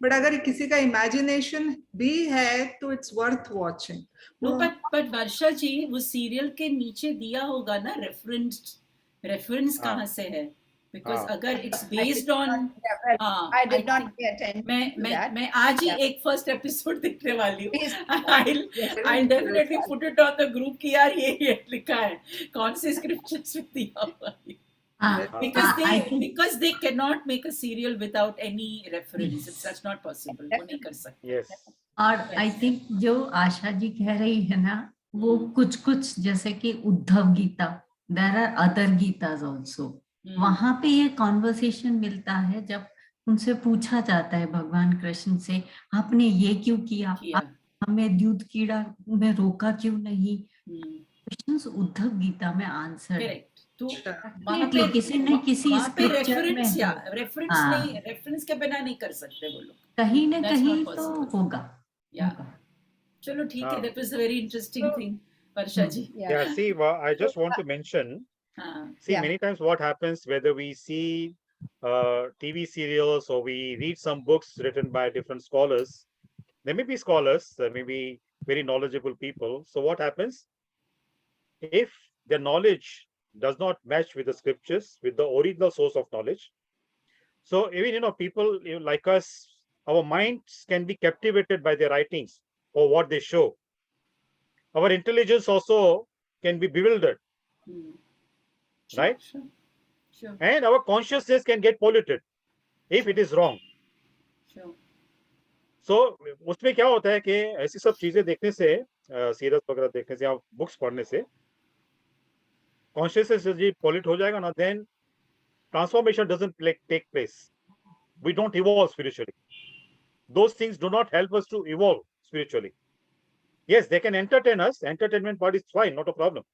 बट अगर किसी का इमेजिनेशन भी है तो it's worth watching. No, but वर्षा जी वो सीरियल के नीचे दिया होगा ना रेफरेंस कहाँ से है? Because अगर it's based on I did not pay attention to that. मैं आज ही एक फर्स्ट एपिसोड देखने वाली हूँ. I'll definitely put it on the group कि यार ये लिखा है कौन से स्क्रिप्चर्स में दिया हुआ है. Because they cannot make a serial without any reference. That's not possible. वो नहीं कर सकते. Yes. और आई थिंक जो आशा जी कह रही है ना, वो कुछ जैसे कि Uddhav Gita, there are other Gitas also, वहां पे ये कॉन्वर्सेशन मिलता है जब उनसे पूछा जाता है भगवान कृष्ण से, आपने ये क्यों किया, आप हमें दूध कीड़ा में रोका क्यों नहीं. क्वेश्चंस उद्धव गीता में आंसर है. तो किसी न किसी स्क्रिप्चर में रेफरेंस के बिना नहीं कर सकते वो लोग. कहीं न कहीं तो होगा. चलो ठीक है. That was a very interesting thing, Varsha ji. Yeah, see, I just want to mention, many times what happens, whether we see TV serials or we read some books written by different scholars, there may be scholars, there may be very knowledgeable people. So what happens? If their knowledge does not match with the scriptures, with the original source of knowledge, so even, people like us, our minds can be captivated by their writings or what they show. Our intelligence also can be bewildered, right? Sure. And our consciousness can get polluted if it is wrong. So उसमें क्या होता है कि ऐसी सब चीजें देखने से, सीरीज वगैरह देखने से या बुक्स पढ़ने से consciousness जी pollute हो जाएगा ना, then transformation doesn't take place. We don't evolve spiritually. Those things do not help us to evolve spiritually. Yes, they can entertain us. Entertainment part is fine, not a problem.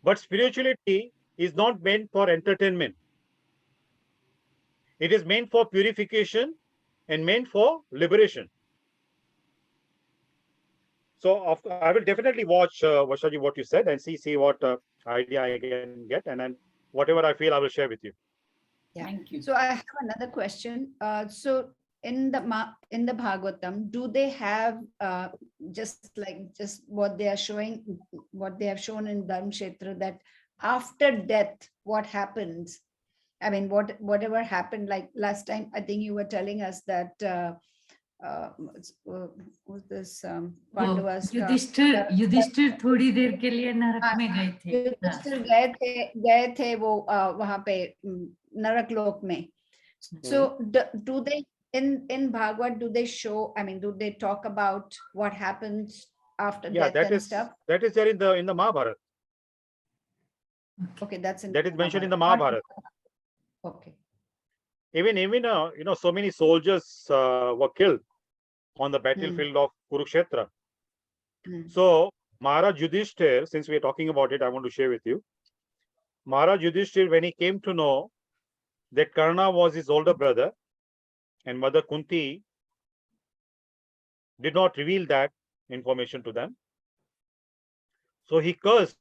But spirituality is not meant for entertainment. It is meant for purification and meant for liberation. So I will definitely watch, Varsha ji, what you said and see what idea I can get, and then whatever I feel I will share with you. Yeah. Thank you. So I have another question. So in the Bhagavatam, do they have just what they are showing, what they have shown in Dharmkshetra, that after death, what happens? I mean, whatever happened, like last time, I think you were telling us that was this Pandavas Yudhishthir थोड़ी देर के लिए नरक में गए थे. युधिष्ठिर गए थे वो वहां पे नरक लोक में. So do they in Bhagavad, do they show, I mean, do they talk about what happens after death and stuff? That is there in the Mahabharata. Okay, that is mentioned in the Mahabharata. Okay. Even so many soldiers were killed on the battlefield of Kurukshetra. So Maharaj Yudhishthir, since we are talking about it, I want to share with you. Maharaj Yudhishthir, when he came to know that Karna was his older brother, and Mother Kunti did not reveal that information to them. So he cursed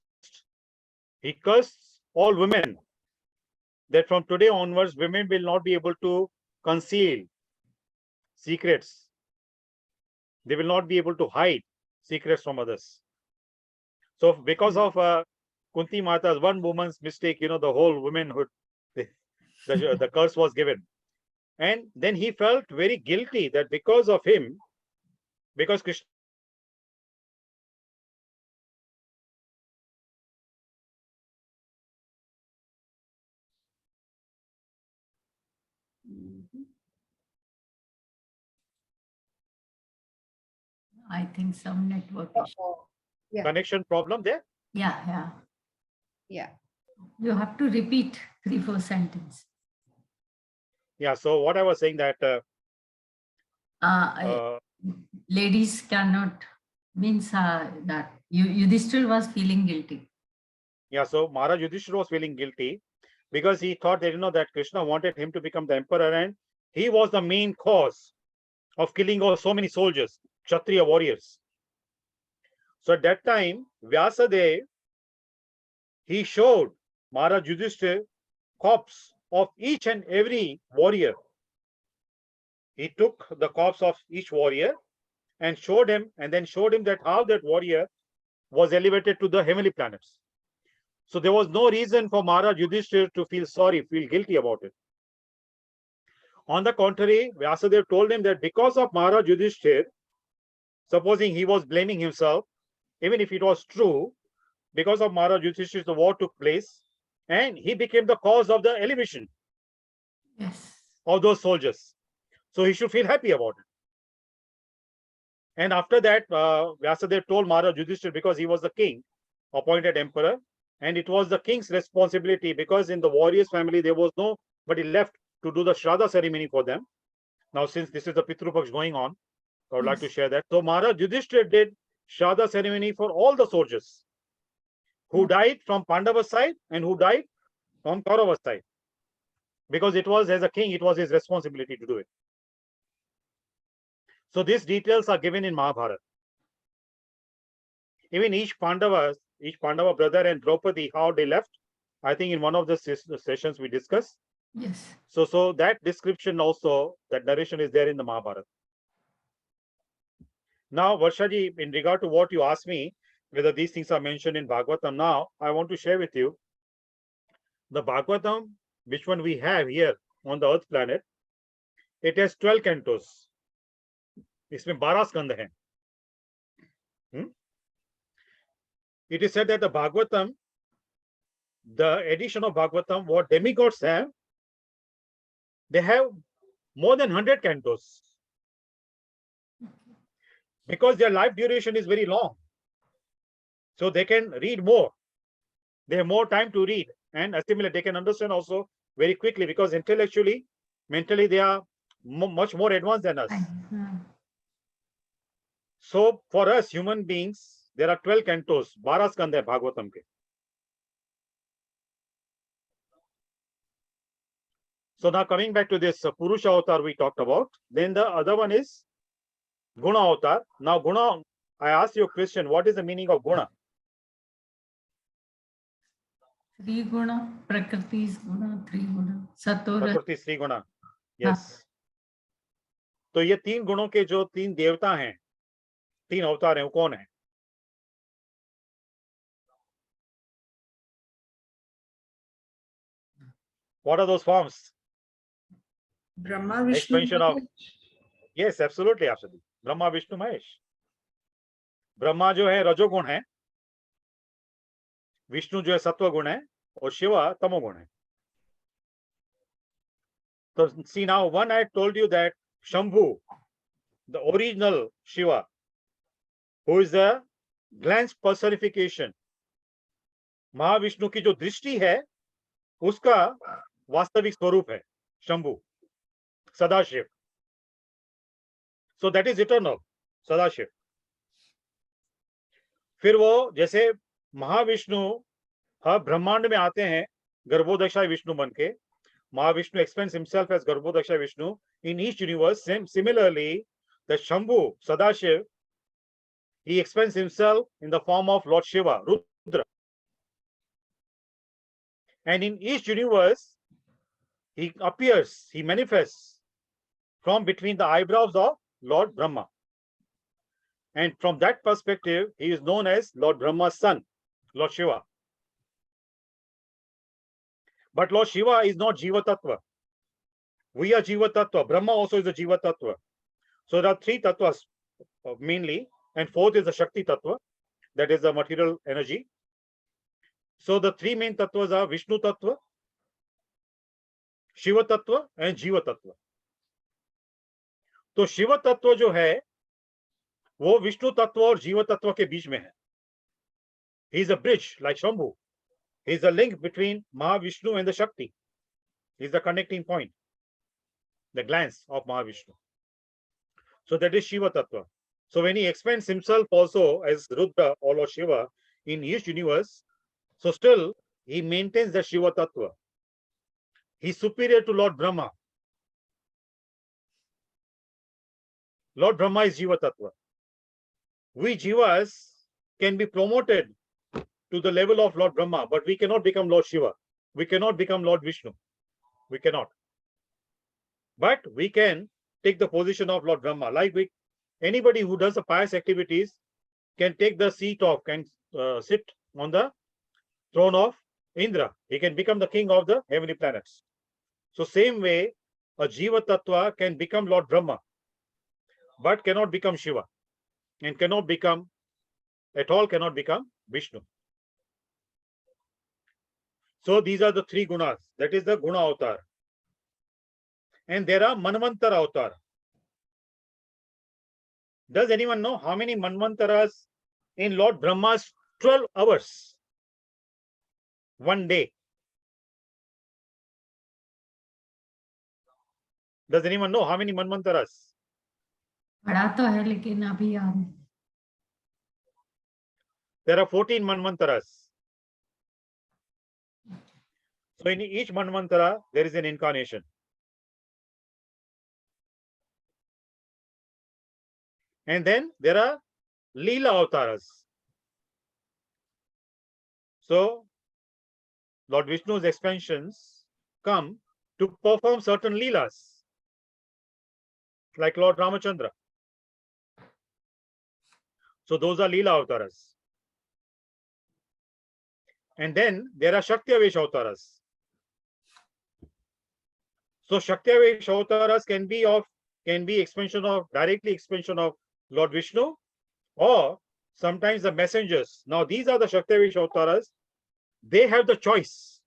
all women, that from today onwards, women will not be able to conceal secrets. They will not be able to hide secrets from others. So because of Kunti Mata's one woman's mistake, the whole womanhood, the curse was given. And then he felt very guilty that because of him, because Krishna I think some network issue. Yeah, connection problem there. Yeah. yeah. You have to repeat 3-4 sentences. Yeah. So what I was saying that Ladies cannot means that Yudhishthir was feeling guilty. yeah. So Maharaj Yudhishthira was feeling guilty because he thought that that Krishna wanted him to become the emperor, and he was the main cause of killing of so many soldiers, Kshatriya warriors. So at that time, Vyasadeva, he showed Maharaj Yudhishthira corpse of each and every warrior. He took the corpse of each warrior and showed him that how that warrior was elevated to the heavenly planets. So there was no reason for Maharaj Yudhishthira to feel guilty about it. On the contrary, Vyasadeva told him that because of Maharaj Yudhishthira, supposing he was blaming himself, even if it was true, because of Maharaj Yudhishthira, the war took place, and he became the cause of the elevation of those soldiers. So he should feel happy about it. And after that, Vyasadeva told Maharaj Yudhishthira, because he was the king, appointed emperor, and it was the king's responsibility, because in the warriors' family there was nobody left to do the Shraddha ceremony for them. Now, since this is the Pitru Paksh going on, I would like to share that. So Maharaj Yudhishthira did Shraddha ceremony for all the soldiers who died from Pandava side and who died from Kaurava side, because it was, as a king, it was his responsibility to do it. So these details are given in Mahabharata. Even each Pandava brother and Draupadi, how they left, I think in one of the sessions we discussed. Yes. So that description also, that narration is there in the Mahabharata. Now, Varshaji, in regard to what you asked me, whether these things are mentioned in Bhagavatam, now I want to share with you the Bhagavatam, which one we have here on the earth planet. It has 12 cantos. इसमें 12 स्कंद हैं. It is said that the Bhagavatam, the edition of Bhagavatam, what demigods have, they have more than 100 cantos, because their life duration is very long. So they can read more. They have more time to read and assimilate. They can understand also very quickly, because intellectually, mentally, they are much more advanced than us. So for us human beings, there are 12 cantos, 12 skand hai Bhagavatam ke. So now coming back to this Purusha avatar we talked about, then the other one is Guna avatar. Now Guna, I asked you a question, what is the meaning of Guna? Three Guna, Prakriti's Guna, three Guna, Sato, Prakriti, Sri Guna. Yes. तो ये 3 गुणों के जो 3 देवता हैं, 3 अवतार हैं, वो कौन है? What are those forms? Brahma, Vishnu, Expansion of, yes, absolutely, absolutely. Brahma, Vishnu, Mahesh. Brahma जो है रजोगुण है, विष्णु जो है सत्वगुण है, और शिवा तमोगुण है. So see, now one I told you that Shambhu, the original Shiva, who is the glance personification, Mahavishnu की जो दृष्टि है उसका वास्तविक स्वरूप है Shambhu, Sadashiv. So that is eternal, Sadashiv. फिर वो जैसे महाविष्णु ब्रह्मांड में आते हैं गर्भोदशा विष्णु बन के, Mahavishnu expands himself as Garbhodaksha Vishnu in each universe. Similarly, the Shambhu, Sadashiv, he expands himself in the form of Lord Shiva, Rudra. And in each universe, he appears, he manifests from between the eyebrows of Lord Brahma. And from that perspective, he is known as Lord Brahma's son, Lord Shiva. But Lord Shiva is not Jiva Tattva. We are Jiva Tattva. Brahma also is a Jiva Tattva. So there are three Tattvas mainly, and fourth is the Shakti Tattva, that is the material energy. So the three main Tattvas are Vishnu Tattva, Shiva Tattva and Jiva Tattva. तो शिव तत्व जो है वो विष्णु तत्व और जीव तत्व के बीच में है. He is a bridge like Shambhu. He is a link between Mahavishnu and the Shakti. He is the connecting point, the glance of Mahavishnu. So that is Shiva Tattva. So when he expands himself also as Rudra or Lord Shiva in each universe, so still he maintains the Shiva Tattva. He is superior to Lord Brahma. Lord Brahma is Jiva Tattva. We Jivas can be promoted to the level of Lord Brahma, but we cannot become Lord Shiva. We cannot become Lord Vishnu. We cannot. But we can take the position of Lord Brahma. Like anybody who does the pious activities can take the seat of, can sit on the throne of Indra. He can become the king of the heavenly planets. So same way, a Jiva Tattva can become Lord Brahma, but cannot become Shiva, and cannot become Vishnu. So these are the three gunas. That is the guna avatar. And there are manvantara avatar. Does anyone know how many manvantaras in Lord Brahma's 12 hours? One day. Does anyone know how many manvantaras? पढ़ा तो है लेकिन अभी याद नहीं. There are 14 manvantaras. So in each manvantara, there is an incarnation. And then there are Leela avatars. So Lord Vishnu's expansions come to perform certain Leelas, like Lord Ramachandra. So those are Leela avatars. And then there are Shakti-avesh avatars. So Shakti-avesh avatars can be directly expansion of Lord Vishnu, or sometimes the messengers. Now these are the Shakti-avesh avatars. They have the choice.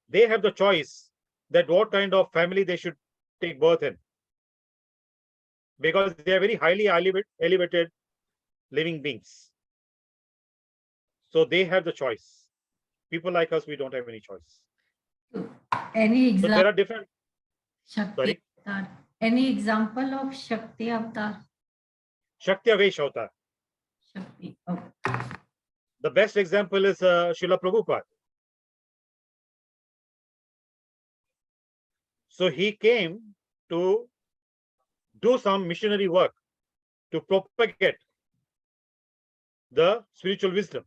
They have the choice that what kind of family they should take birth in, because they are very highly elevated living beings. So they have the choice. People like us, we don't have any choice. Any So example? there are different. Shakti Sorry? avatar. Any example of Shakti avatar? Shakti-avesh avatar. Shakti. Oh. The best example is Srila Prabhupada. So he came to do some missionary work to propagate the spiritual wisdom.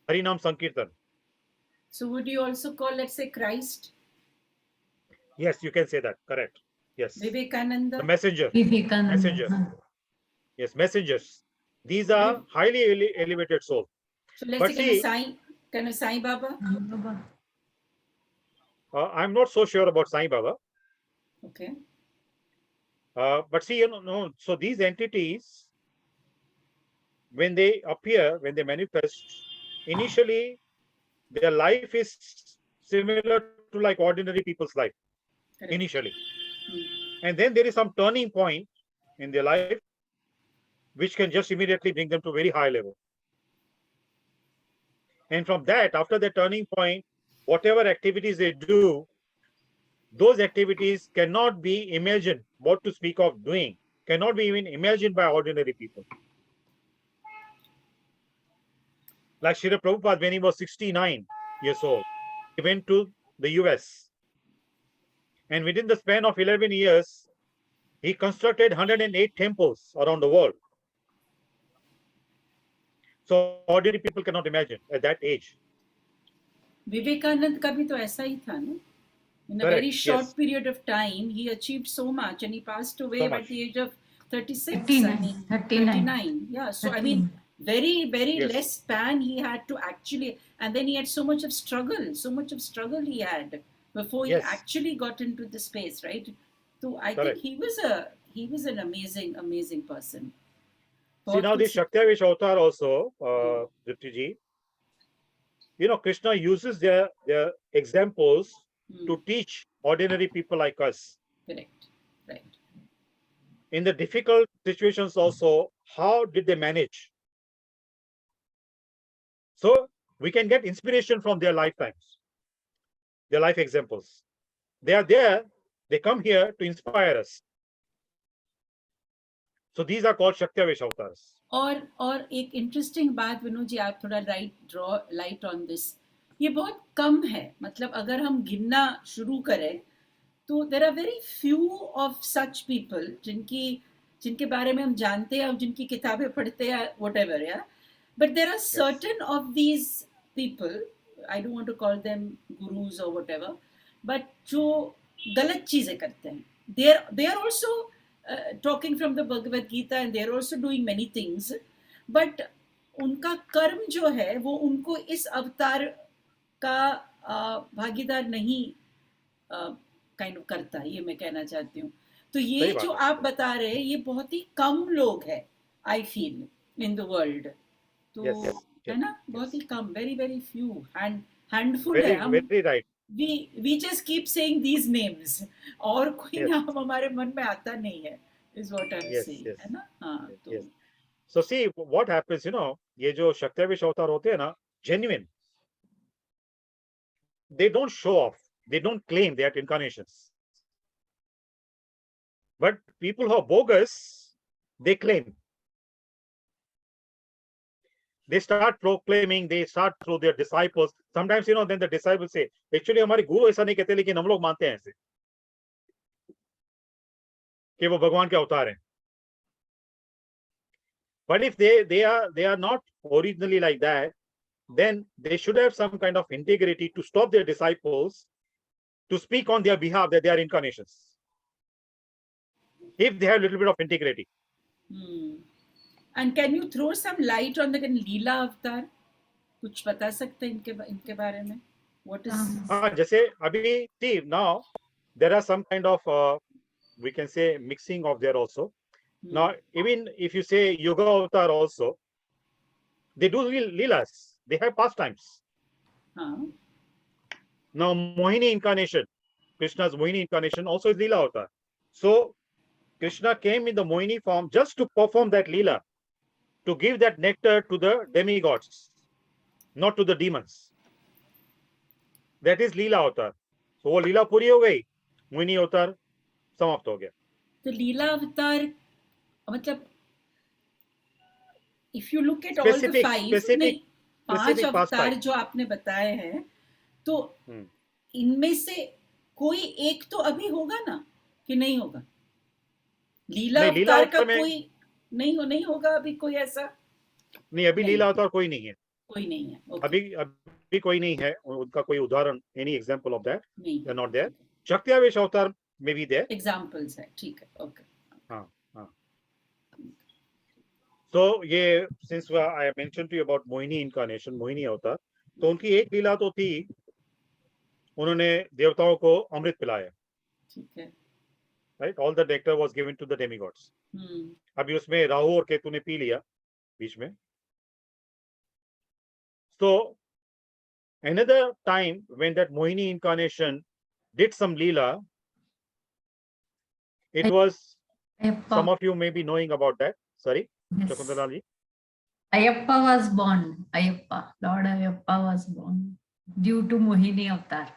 Harinam Sankirtan. So would you also call, let's say, Christ, Yes, you can say that. Correct. Yes. Vivekananda? The messenger. Vivekananda. Messenger. Yes, messengers. These are highly elevated souls. So let's But say, see, can a Sai Baba? Baba. I'm not so sure about Sai Baba. Okay. But see, no. So these entities, when they appear, when they manifest, initially their life is similar to like ordinary people's life. Correct. Initially. Hmm. And then there is some turning point in their life which can just immediately bring them to a very high level. And from that, after the turning point, whatever activities they do, those activities cannot be imagined, what to speak of doing, cannot be even imagined by ordinary people. Like Srila Prabhupada, when he was 69 years old, went to the US. And within the span of 11 years, he constructed 108 temples around the world. So ordinary people cannot imagine at that age. Vivekananda का भी तो ऐसा ही था ना. In a Correct, very short yes. period of time, he achieved so much, and he passed away So at much. the age of 36. 39, I mean, 39. Yeah. So, I 39. mean, very Yes. less span he had to actually, and then he had so much of struggle he had before he Yes. actually got into the space, right? So I Correct. think he was an amazing person. See, now this Shaktiavesh avatar also, Dripti ji, you know, Krishna uses their examples to teach ordinary people like us. Correct. Right. In the difficult situations also, how did they manage? So we can get inspiration from their lifetimes, their life examples. They are there, they come here to inspire us. So these are called Shaktiavesh avatars. और एक interesting बात विनोद जी, आप थोड़ा draw light on this. ये बहुत कम है, मतलब अगर हम गिनना शुरू करें तो there are very few of such people जिनके बारे में हम जानते हैं, जिनकी किताबें पढ़ते हैं, व्हाटएवर, या but there are certain of these people, I don't want to call them gurus और व्हाटएवर, बट जो गलत चीजें करते हैं, they are also talking from the Bhagavad Gita, and they are also doing many things, but उनका कर्म जो है वो उनको इस अवतार का भागीदार नहीं काइंड ऑफ करता है, ये मैं कहना चाहती हूँ. तो ये जो आप बता रहे हैं, ये बहुत ही कम लोग हैं, I feel, in the world. तो है ना, बहुत ही कम, very few, हैंडफुल है. हम very right. we just keep saying these names, और कोई नाम हमारे मन में आता नहीं है, is what I'm saying, है ना. हाँ, तो so see what happens, you know, ये जो शक्तियावेश अवतार होते हैं ना, genuine, they don't show off, they don't claim they are incarnations, but people who are bogus, they claim, they start proclaiming, they start through their disciples. Sometimes, you know, then the disciples say, actually हमारे गुरु ऐसा नहीं कहते, लेकिन हम लोग मानते हैं ऐसे कि वो भगवान के अवतार हैं. But if they are not originally like that, then they should have some kind of integrity to stop their disciples to speak on their behalf that they are incarnations, if they have a little bit of integrity. And can you throw some light on the Leela avatar? कुछ बता सकते हैं इनके बारे में? What is? जैसे अभी see, now there are some kind of we can say mixing of there also. Now even if you say Yoga avatar also, they do leelas, they have pastimes. Now Mohini incarnation, Krishna's Mohini incarnation also is Leela avatar. So Krishna came in the Mohini form just to perform that Leela, to give that nectar to the demigods, not to the demons. That is Leela avatar. So वो लीला पूरी हो गई, मोहिनी अवतार समाप्त हो गया. तो लीला अवतार मतलब if you look at all the पांच अवतार जो आपने बताए हैं, तो इनमें से कोई एक तो अभी होगा ना, कि नहीं होगा? लीला अवतार का कोई नहीं होगा अभी, कोई ऐसा नहीं. अभी लीला अवतार कोई नहीं है. Okay. अभी कोई नहीं है, उनका कोई उदाहरण, any example of that, they are not there. शक्तियावेश अवतार में भी there examples है, ठीक है. Okay. हाँ. So ये since I mentioned to you about Mohini incarnation, Mohini अवतार, तो उनकी एक लीला तो थी, उन्होंने देवताओं को अमृत पिलाया. ठीक है. Right, all the nectar was given to the demigods. अभी उसमें राहु और केतु ने पी लिया बीच में. So another time when that Mohini incarnation did some leela, it was, some of you may be knowing about that. Sorry, Shakuntala ji. Ayyappa was born. Lord Ayyappa was born due to Mohini avatar.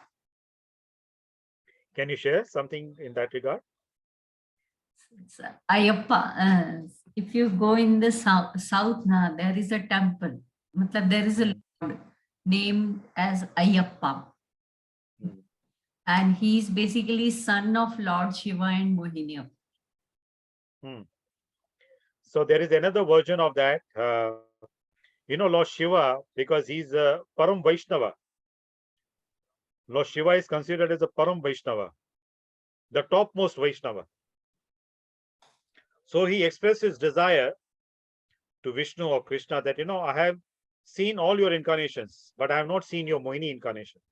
Can you share something in that regard? Ayyappa, if you go in the south now, there is a temple. There is a Lord named as Ayyappa. And he's basically son of Lord Shiva and Mohini. So there is another version of that. Lord Shiva, because he's a Param Vaishnava. Lord Shiva is considered as a Param Vaishnava, the topmost Vaishnava. So he expressed his desire to Vishnu or Krishna that, I have seen all your incarnations, but I have not seen your Mohini incarnation.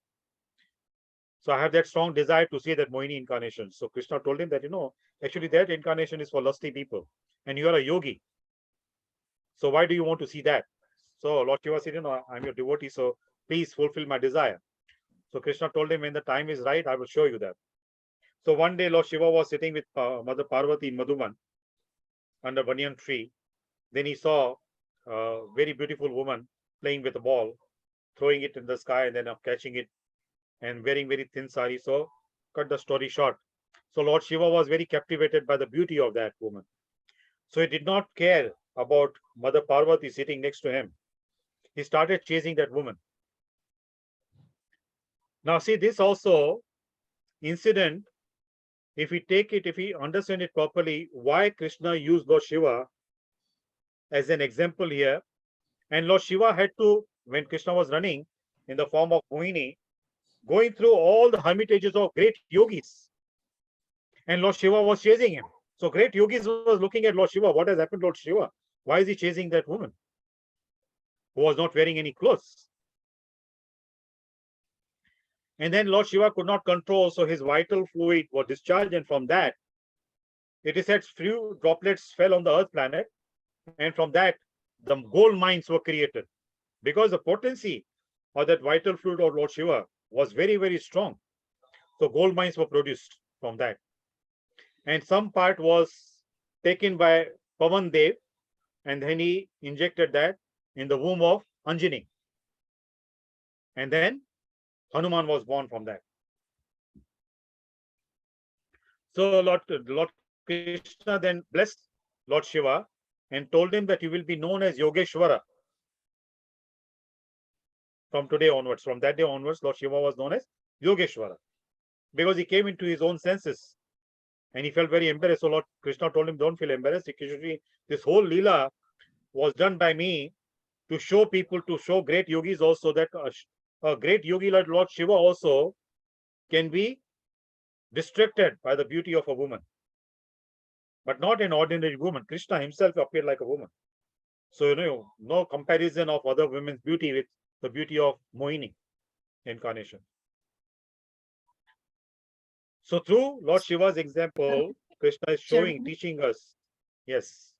So I have that strong desire to see that Mohini incarnation. So Krishna told him that, actually that incarnation is for lusty people and you are a yogi. So why do you want to see that? So Lord Shiva said, I'm your devotee, so please fulfill my desire. So Krishna told him, when the time is right, I will show you that. So one day Lord Shiva was sitting with Mother Parvati in Madhuban under banyan tree. Then he saw a very beautiful woman playing with a ball, throwing it in the sky and then catching it, and wearing very thin sari. So cut the story short. So Lord Shiva was very captivated by the beauty of that woman. So he did not care about Mother Parvati sitting next to him. He started chasing that woman. Now see, this also incident, if we understand it properly, why Krishna used Lord Shiva as an example here. And Lord Shiva had to, when Krishna was running in the form of Mohini, going through all the hermitages of great yogis. And Lord Shiva was chasing him. So great yogis was looking at Lord Shiva. What has happened to Lord Shiva? Why is he chasing that woman who was not wearing any clothes? And then Lord Shiva could not control, so his vital fluid was discharged, and from that, it is said few droplets fell on the earth planet, and from that, the gold mines were created. Because the potency of that vital fluid of Lord Shiva was very, very strong. So gold mines were produced from that. And some part was taken by Pavan Dev, and then he injected that in the womb of Anjani. And then Hanuman was born from that. So Lord Krishna then blessed Lord Shiva and told him that you will be known as Yogeshwara. From today onwards, from that day onwards, Lord Shiva was known as Yogeshwara because he came into his own senses and he felt very embarrassed. So Lord Krishna told him, don't feel embarrassed. This whole Leela was done by me to show people, to show great yogis also that a great yogi like Lord Shiva also can be distracted by the beauty of a woman, but not an ordinary woman. Krishna himself appeared like a woman. So, no comparison of other women's beauty with the beauty of Mohini incarnation. So through Lord Shiva's example, Krishna is showing, teaching us. Yes.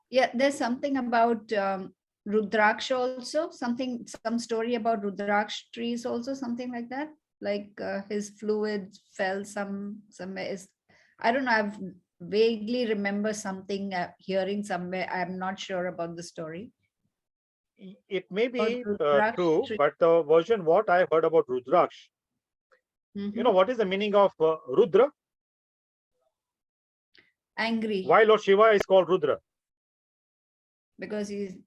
Yeah, there's something about Rudraksha also, some story about Rudraksha trees also, something like that. Like his fluid fell somewhere. I don't know, I've vaguely remember something, hearing somewhere. I'm not sure about the story. It may be Rudraksha true, tree. but the version what I heard about Rudraksh, what is the meaning of Rudra? Angry. Why Lord Shiva is called Rudra? Because he's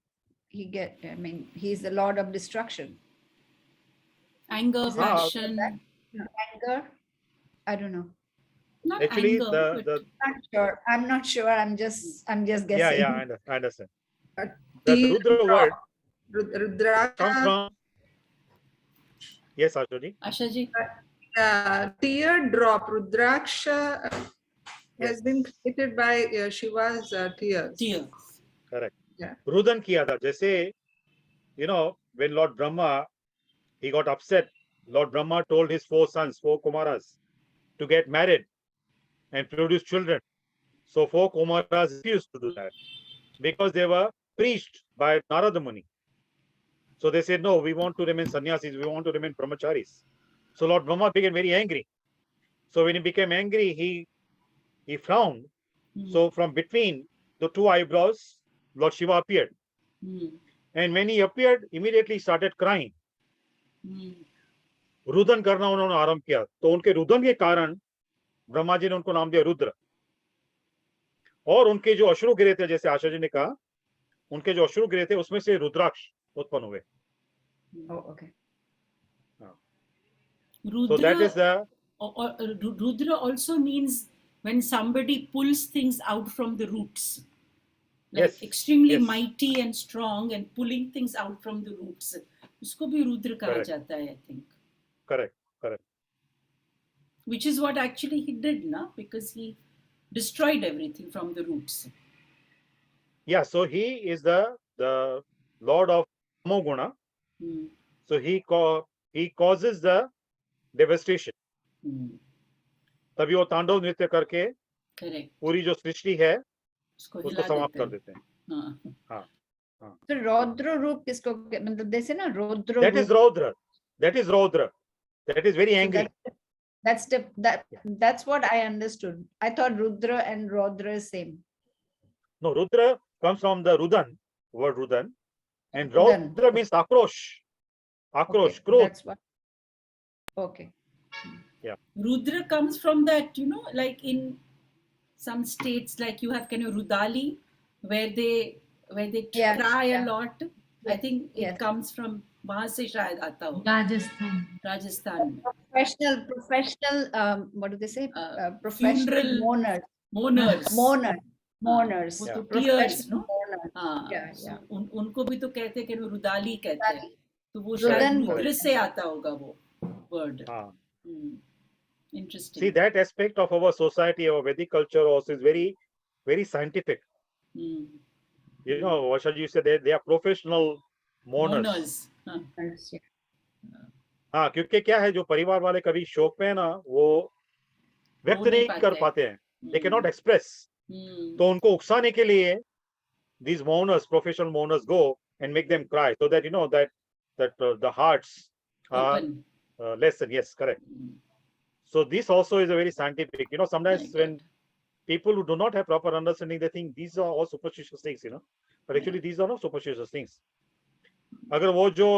the Lord of destruction. Anger, Is it passion. anger? I don't know. Not Actually, anger, but I'm not sure. I'm just guessing. Yeah, I understand. The Tear Rudra drop. word Rudraksha. comes from. Yes, Ashaji. Ashaji. Tear drop. Rudraksha Yes. has been created by Shiva's tears. Tears. Correct. Yeah. Rudan kiya tha. Jaise, when Lord Brahma, he got upset. Lord Brahma told his 4 sons, 4 Kumaras, to get married and produce children. So 4 Kumaras refused to do that because they were preached by Narada Muni. So they said, no, we want to remain sannyasis, we want to remain brahmacharis. So Lord Brahma became very angry. So when he became angry, he frowned. So from between the 2 eyebrows, Lord Shiva appeared. And when he appeared, immediately started crying. रुदन करना उन्होंने आरंभ किया, तो उनके रुदन के कारण ब्रह्मा जी ने उनको नाम दिया रुद्र. और उनके जो अश्रु गिरे थे, जैसे आशा जी ने कहा, उनके जो अश्रु गिरे थे उसमें से रुद्राक्ष उत्पन्न हुए. Oh, okay. So that is the or Rudra also means when somebody pulls things out from the roots, like Yes, extremely yes. mighty and strong and pulling things out from the roots. उसको भी रुद्र कहा Correct. जाता है, I think. Correct, correct. Which is what actually he did, na? Because he destroyed everything from the roots. Yeah, so he is the lord of Tamoguna. Hmm. So he causes the devastation. Hmm. तभी वो तांडव नृत्य करके Correct. पूरी जो सृष्टि है उसको उसको हिला समाप्त देते कर हैं. देते हैं. हाँ. हाँ. तो रौद्र रूप किसको मतलब जैसे ना रौद्र That is Raudra. That is Raudra. That is very So angry. that's what I understood. I thought Rudra and Raudra is same. No, Rudra comes from the Rudan, word Rudan, and Rudan. Raudra means Akrosh. Akrosh, Okay, Krodh. that's what. Okay. Rudra comes from that, you know, like in some states, like you have kind of Rudali, where they Yeah, cry yeah. a lot. I Yes, think it yes. comes from वहाँ से शायद आता हो, राजस्थान. राजस्थान में. Professional, what do they say? Funeral Professional mourners. mourners. Mourners. वो Yeah. तो tears, Professional no? mourners. हाँ. Yeah, So yeah. उनको भी तो कहते हैं कि रुदाली कहते हैं. तो वो रुदन शायद बोलते रुद्र हैं. से आता होगा वो word. हाँ. Interesting. See, that aspect of our society, our Vedic culture also is very, very scientific. Hmm. You know, Varsha, you said they are professional mourners. Mourners. हाँ. Mourners, yeah. हाँ, क्योंकि क्या है जो परिवार वाले कभी शोक में है ना वो व्यक्त रो नहीं नहीं कर पाते. पाते हैं. They Hmm. cannot express. Hmm. तो उनको उकसाने के लिए these mourners, professional mourners, go and make them cry so that you know that the hearts are Open. lessen. Yes, correct. So this also is a very scientific. You know, sometimes Very when good. people who do not have proper understanding, they think these are all superstitious things. You know, but actually these are not superstitious things. अगर वो जो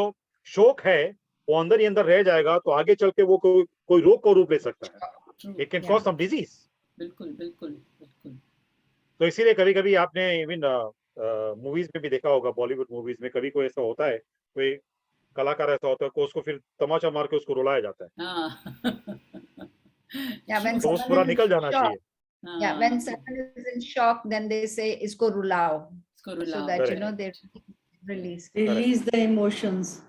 शोक है वो अंदर ही अंदर रह जाएगा तो आगे चल के वो कोई रोग को रूप ले सकता है. True. It can Yeah. cause some disease. बिल्कुल बिल्कुल बिल्कुल. तो इसीलिए कभी कभी आपने इवन मूवीज में भी देखा होगा, बॉलीवुड मूवीज में कभी कोई ऐसा होता है, कोई कलाकार ऐसा होता है को उसको फिर तमाचा मार के उसको रुलाया जाता है. हाँ. Yeah, when तो वो someone पूरा is in निकल जाना shock, चाहिए. yeah, when someone is in shock, then they say isko rulao, इसको so रुलाओ. that you Correct. know they release. Release the emotions.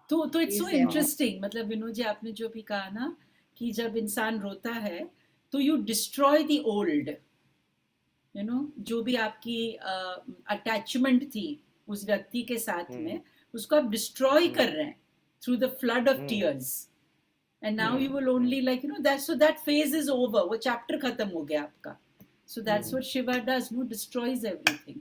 तो it's so Release them. Interesting. मतलब विनोद जी आपने जो भी कहा ना कि जब इंसान रोता है तो you destroy the old, you know, जो भी आपकी अटैचमेंट थी उस व्यक्ति के साथ में उसको आप डिस्ट्रॉय कर रहे हैं through the flood of tears. And now you will only like you know that, so that phase is over. वो चैप्टर खत्म हो गया आपका. So that's what Shiva does, no, destroys everything.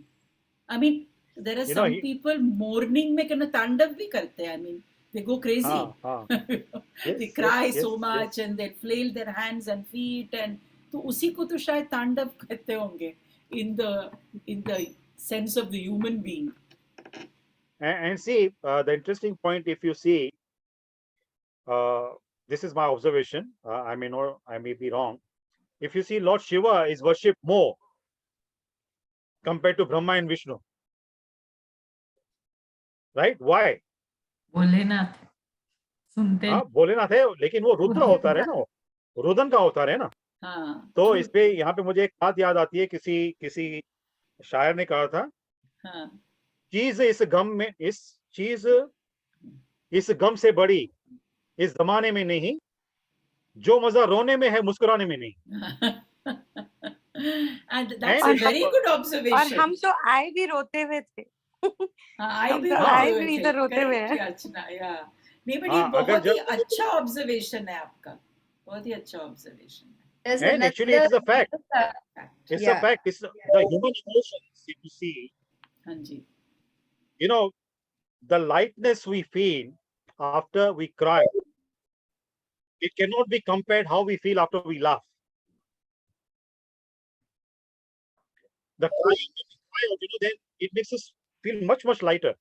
I mean there are You know, some people morning में कहना तांडव भी करते हैं. I mean they go crazy. Yes, They cry yes, so yes, much and they flail their hands and feet, and तो उसी को तो शायद तांडव कहते होंगे in the sense of the human being. And see, the interesting point, if you see, this is my observation, I may be wrong. If you see, Lord Shiva is worshipped more compared to Brahma and Vishnu, right? Why? Bholenath सुनते हाँ, भोलेनाथ है लेकिन वो रुद्र अवतार है ना, वो रुदन का अवतार है ना. हाँ. तो इस पे यहाँ पे मुझे एक बात याद आती है, किसी शायर ने कहा था, हाँ. चीज इस गम से बड़ी इस जमाने में नहीं, जो मजा रोने में है मुस्कुराने में नहीं. And that's And a very good observation. और हम तो आए भी रोते हुए थे. आए हम भी तो रोते आए हुए भी थे. इधर रोते हुए Correct, हैं. याचना, या नहीं, बट हाँ, ये अगर बहुत ही जब- अच्छा ऑब्जर्वेशन है आपका. बहुत ही अच्छा ऑब्जर्वेशन है. There's And actually it is a fact. It's a Yeah. fact. It's the human emotions. If you see, हाँ जी. you know, the lightness we feel after we cry, it cannot be compared how we feel after we laugh. The crying, when we cry out, you know, then it makes us feel much, much lighter.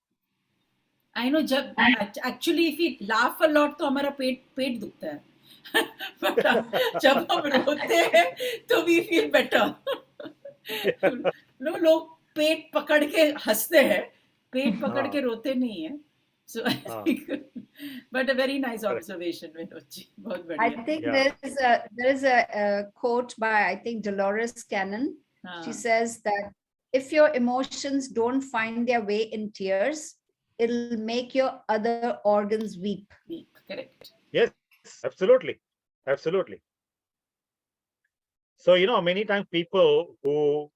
I know, जब actually if we laugh a lot तो हमारा पेट दुखता है. But जब हम रोते हैं तो we feel better. नो, लोग पेट पकड़ के हंसते हैं, पेट पकड़ के रोते नहीं है. So I Ah. think, but a very nice Correct. observation, Vinodji. Bahut I badhiya. think Yeah. there is a quote by, I think, Dolores Cannon. She हाँ, says that if your emotions don't find their way in tears, it'll make your other organs weep. weak, correct. Yes, absolutely. Absolutely. So, many times people who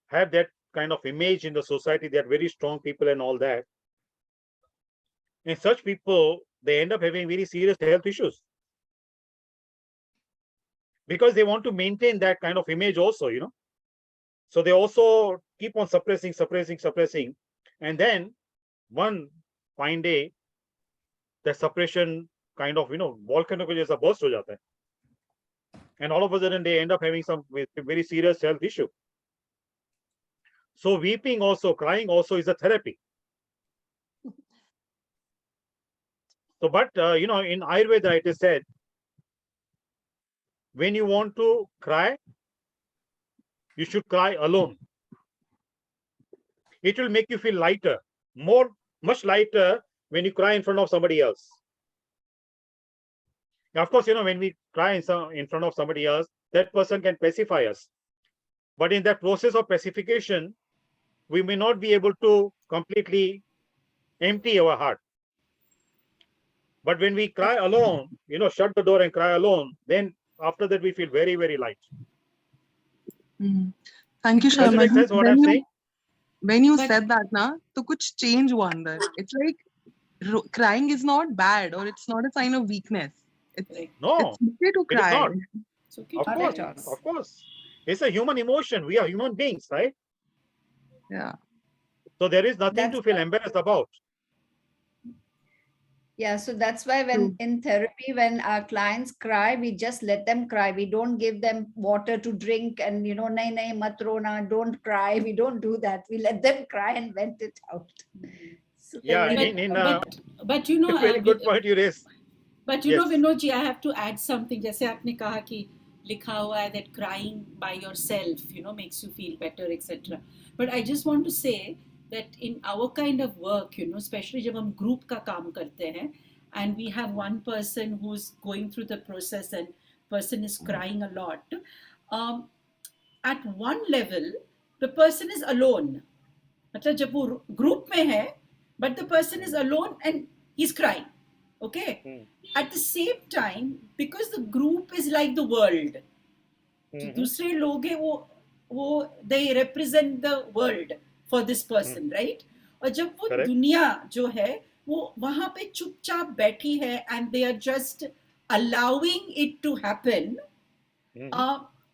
have that kind of image in the society, they're very strong people and all that. And such people, they end up having very serious health issues because they want to maintain that kind of image also, So they also keep on suppressing. And then one fine day, the suppression kind of, volcano ko jaisa burst ho jata hai. And all of a sudden they end up having some very serious health issue. So weeping also, crying also is a therapy. So, but in Ayurveda it is said, when you want to cry, you should cry alone. It will make you feel lighter, much lighter when you cry in front of somebody else. Now, of course, when we cry in front of somebody else, that person can pacify us. But in that process of pacification, we may not be able to completely empty our heart. But when we cry alone, shut the door and cry alone, then after that we feel very, very light. Thank you, Does it Sharma. make sense what I'm saying? When you But- said that, na, to kuch change हुआ अंदर. It's like crying is not bad or it's not a sign of weakness. Correct. No, It's okay to it is cry. not. It's okay Of to course, cry. of course. It's a human emotion. We are human beings, right? Yeah. So there is nothing That's to feel embarrassed about. Yeah, so that's why when in therapy, when our clients cry, we just let them cry. We don't give them water to drink and, nahi, nahi, mat rona, don't cry. We don't do that. We let them cry and vent it out. So Yeah, then But you know, very good point you raised. But you know, Yes. Vinodji, I have to add something. जैसे आपने कहा कि लिखा हुआ है that crying by yourself, makes you feel better, etc. But I just want to say that in our kind of work, especially जब हम group का काम करते हैं, and we have one person who's going through the process and person is crying a lot, at one level, the person is alone. मतलब जब वो group में है, but the person is alone and he's crying. Okay? At the same time, because the group is like the world, जो दूसरे लोग हैं वो they represent the world for this person, right? और जब वो Correct. दुनिया जो है वो वहां पे चुपचाप बैठी है and they are just allowing it to happen,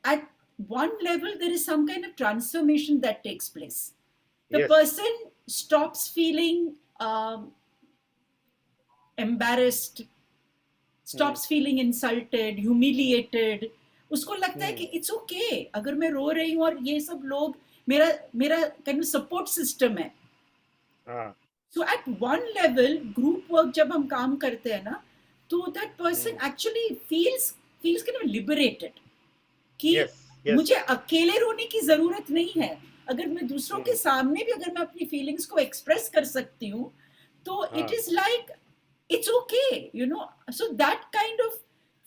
at one level there is some kind of transformation that takes place. The Yes. person stops feeling embarrassed, stops feeling insulted, humiliated. उसको लगता है कि it's okay अगर मैं रो रही हूँ और ये सब लोग मेरा kind of support system है. So at one level group work जब हम काम करते हैं ना तो that person actually feels kind of liberated कि Yes. मुझे अकेले रोने की जरूरत नहीं है. अगर मैं दूसरों के सामने भी अगर मैं अपनी फीलिंग्स को एक्सप्रेस कर सकती हूँ तो it is like it's okay, so that kind of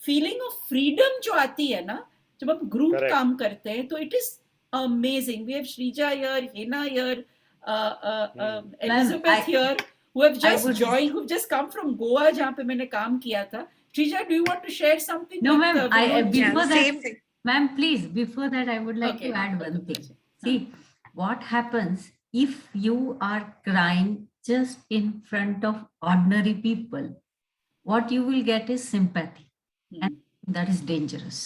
feeling of freedom जो आती है ना जब हम ग्रुप Correct. काम करते हैं तो it is amazing. We have Sreeja here, Hena here, Elizabeth here who have just come from Goa जहाँ पे मैंने काम किया था. Shrija, do you want to share something? No, with, ma'am. Before that, same thing. ma'am, please, before that, I would like Okay. to add one thing. See, what happens if you are crying just in front of ordinary people? What you will get is sympathy, and that is dangerous.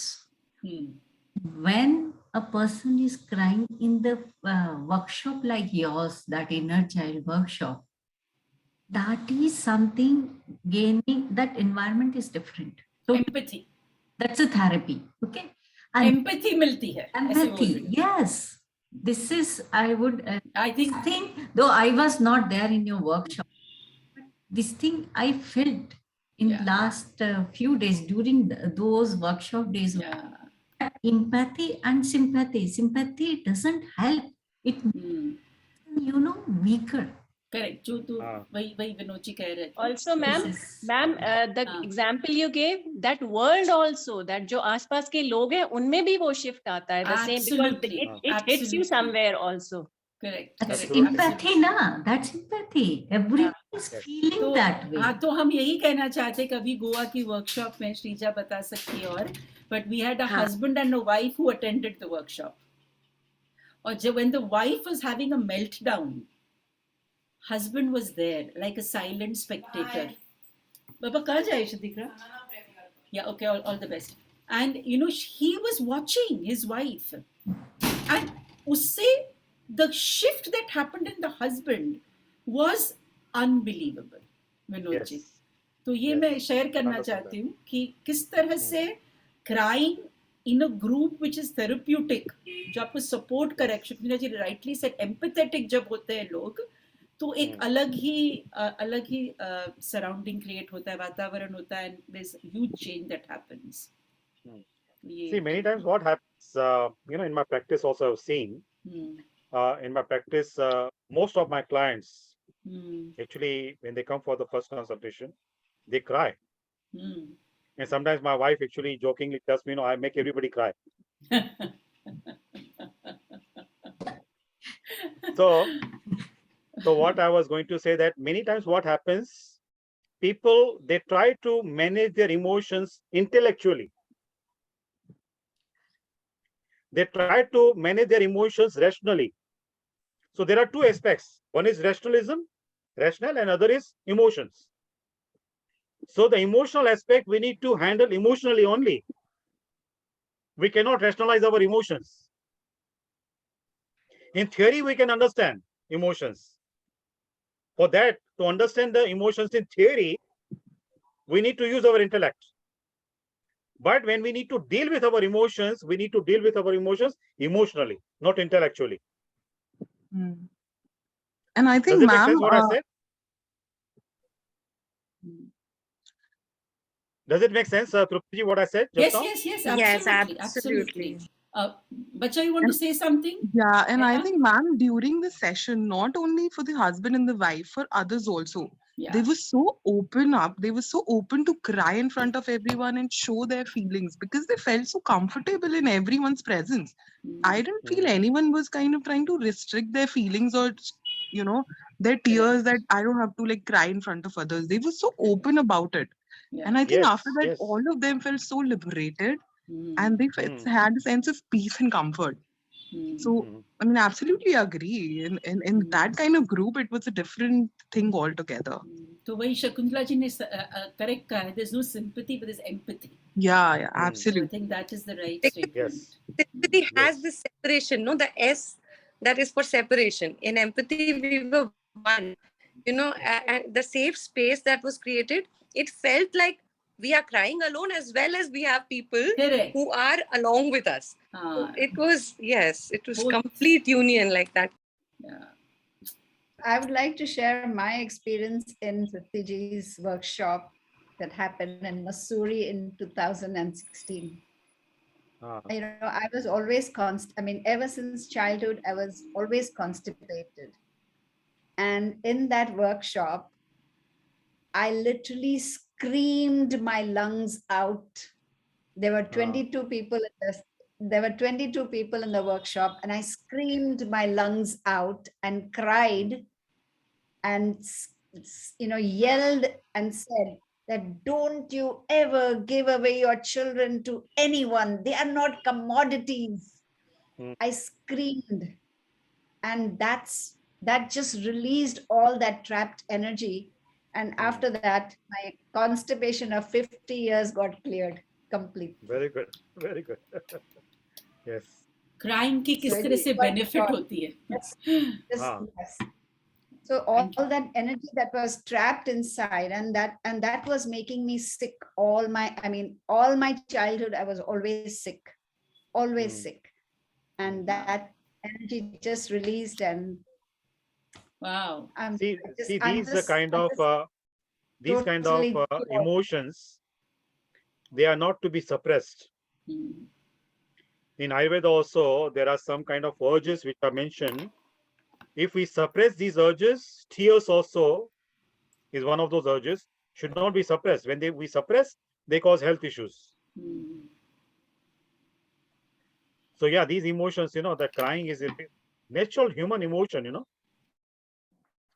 When a person is crying in the workshop like yours, that inner child workshop, that is something gaining, that environment is different. So empathy. That's a therapy. Okay. And Empathy मिलती है. ऐसे बोल empathy, रही हूँ. yes. This is, I would I think though I was not there in your workshop, but this thing I felt in last few days during those workshop days. yeah. Empathy and sympathy. Sympathy doesn't help. It makes weaker. Correct, जो तो हाँ. वही विनोची कह रहे थे. Also, ma'am, This is- ma'am, the हाँ. example you gave, that world also, that जो आसपास के लोग हैं, उनमें भी वो shift आता है, the same, because Absolutely. it hits you Absolutely. somewhere also. Correct, That's correct. empathy, na? That's empathy. Everyone is Yes. feeling that way. हाँ, तो हम यही कहना चाहते, कभी गोवा की वर्कशॉप में श्रीजा बता सकती है, और but we had a हाँ. husband and a wife who attended the workshop. और जब when the wife was having a meltdown, husband was there like a silent spectator. बाबा कहाँ जाए शदिकरा? Yeah, okay, all the best. And you know, he was watching his wife, and usse the shift that happened in the husband was unbelievable, Vinod ji. Yes. तो ये Yes. मैं share करना 100%. चाहती हूँ कि किस तरह से crying in a group which is therapeutic, जो आपको support करे, क्षिप्रा जी rightly said, empathetic जब होते हैं लोग, तो एक अलग ही सराउंडिंग क्रिएट होता है, वातावरण होता है, and there's a huge change that happens. See, many times what happens, you know, in my practice also I've seen, in my practice, most of my clients, actually, when they come for the first consultation, they cry. And sometimes my wife actually jokingly tells me, you know, I make everybody cry. So what I was going to say, that many times what happens, people, they try to manage their emotions intellectually. They try to manage their emotions rationally. So there are two aspects. One is rationalism, rational, and other is emotions. So the emotional aspect we need to handle emotionally only. We cannot rationalize our emotions. In theory, we can understand emotions. For that, to understand the emotions in theory, we need to use our intellect. But when we need to deal with our emotions, we need to deal with our emotions emotionally, not intellectually. And I Does think, it make ma'am, sense what I said? Does it make sense, Trupti, what I said just now? Yes, Yes, absolutely. absolutely. Bacha, you want to say something? yeah, and I Anna? think, ma'am, during the session, not only for the husband and the wife, for others also, Yeah. they were so open up. They were so open to cry in front of everyone and show their feelings because they felt so comfortable in everyone's presence. I didn't feel anyone was kind of trying to restrict their feelings or, you know, their tears, that I don't have to like cry in front of others. They were so open about it. Yeah. And I think Yes, after that, yes. all of them felt so liberated and they had a sense of peace and comfort. So, I mean, absolutely agree. In that kind of group, it was a different thing altogether. तो वही शकुंतला जी ने correct कहा है, there's no sympathy but there's empathy. Yeah, So absolutely. I think that is the right Yes. statement. Yes. Sympathy has Yes. this separation, no? The S that is for separation. In empathy, we were one. You know, and the safe space that was created, it felt like we are crying alone as well as we have people Correct. who are along with us. So it was, yes, it was Both. complete union like that. Yeah. I would like to share my experience in Prithviji's workshop that happened in Missouri in 2016. You know, I was always ever since childhood, I was always constipated. And in that workshop, I literally screamed my lungs out. There were 22 people in the workshop, and I screamed my lungs out and cried and yelled and said that don't you ever give away your children to anyone. They are not commodities. I screamed, and that just released all that trapped energy. And after that, my constipation of 50 years got cleared completely. Very good. Very good. Yes. Crying की किस तरह से benefit होती है. Yes. So all that energy that was trapped inside, and that was making me sick. All my childhood, I was always sick, sick, and that energy just released. And wow. See, these kind of emotions, they are not to be suppressed. In Ayurveda also, there are some kind of urges which are mentioned, if we suppress these urges, tears also is one of those urges, should not be suppressed. When we suppress, they cause health issues. So yeah, these emotions, that crying is a natural human emotion,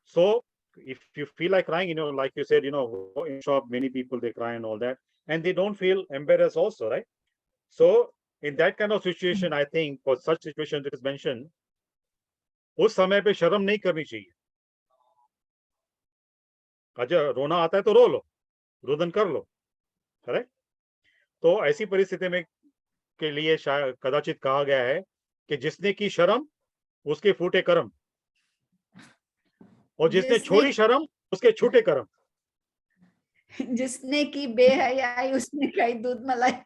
So if you feel like crying, like you said, in shop, many people, they cry and all that, and they don't feel embarrassed also, right? So in that kind of situation, I think for such situations it is mentioned, उस समय पे शर्म नहीं करनी चाहिए. अच्छा रोना आता है तो रो लो, रुदन कर लो, करेक्ट. तो ऐसी परिस्थिति में के लिए शायद कदाचित कहा गया है कि जिसने की शर्म उसके फूटे कर्म, और जिसने छोड़ी शर्म उसके छूटे कर्म. जिसने की बेहयाई उसने खाई दूध मलाई.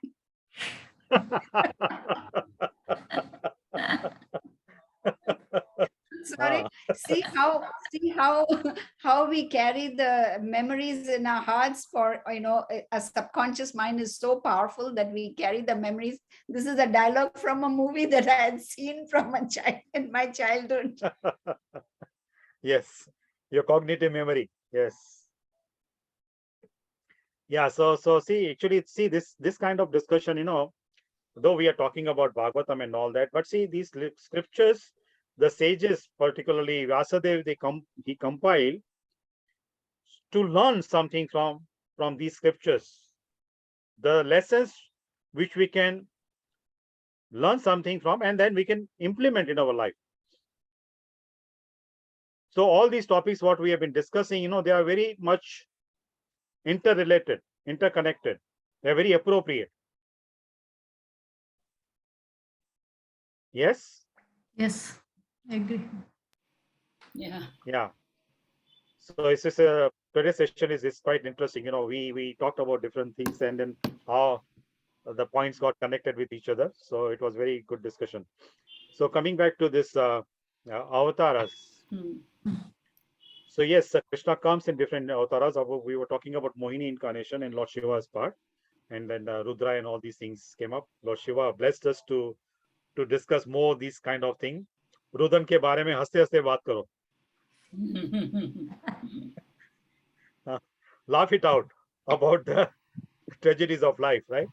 Sorry. See how we carry the memories in our hearts. For a subconscious mind is so powerful that we carry the memories. This is a dialogue from a movie that I had seen from a child in my childhood. Yes, your cognitive memory. Yes. Yeah. So see, actually, see this kind of discussion, though we are talking about Bhagavatam and all that, but see these scriptures, the sages, particularly Vyasadeva, he compiled to learn something from these scriptures, the lessons which we can learn something from, and then we can implement in our life. So all these topics what we have been discussing, they are very much interrelated, interconnected. They are very appropriate. Yes. Yes, I agree. Yeah. So it's just today's session is quite interesting. We talked about different things and then how the points got connected with each other. So it was very good discussion. So coming back to this avatars. So yes, Krishna comes in different avatars. We were talking about Mohini incarnation and Lord Shiva's part, and then Rudra and all these things came up. Lord Shiva blessed us to discuss more these kind of thing. रुदन के बारे में हंसते हंसते बात करो. Laugh it out about the tragedies of life, right?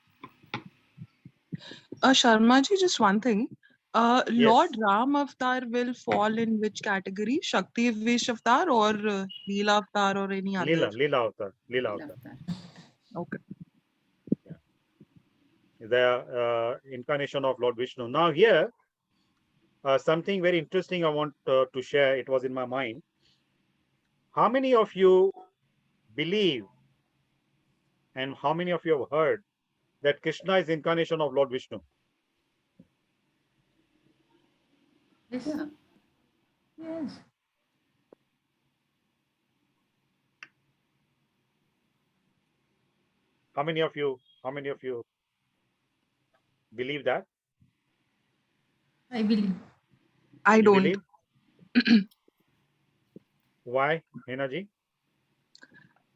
Sharma ji, just one thing. Yes. Lord Ram Avatar will fall in which category? Shakti Vish Avatar or Leela Avatar or any other? Leela Avatar. Okay. The incarnation of Lord Vishnu. Now here, something very interesting I want to share. It was in my mind. How many of you believe and how many of you have heard that Krishna is incarnation of Lord Vishnu? Yes. Yes. How many of you believe that? I believe. I You don't. believe? Why, Hina ji?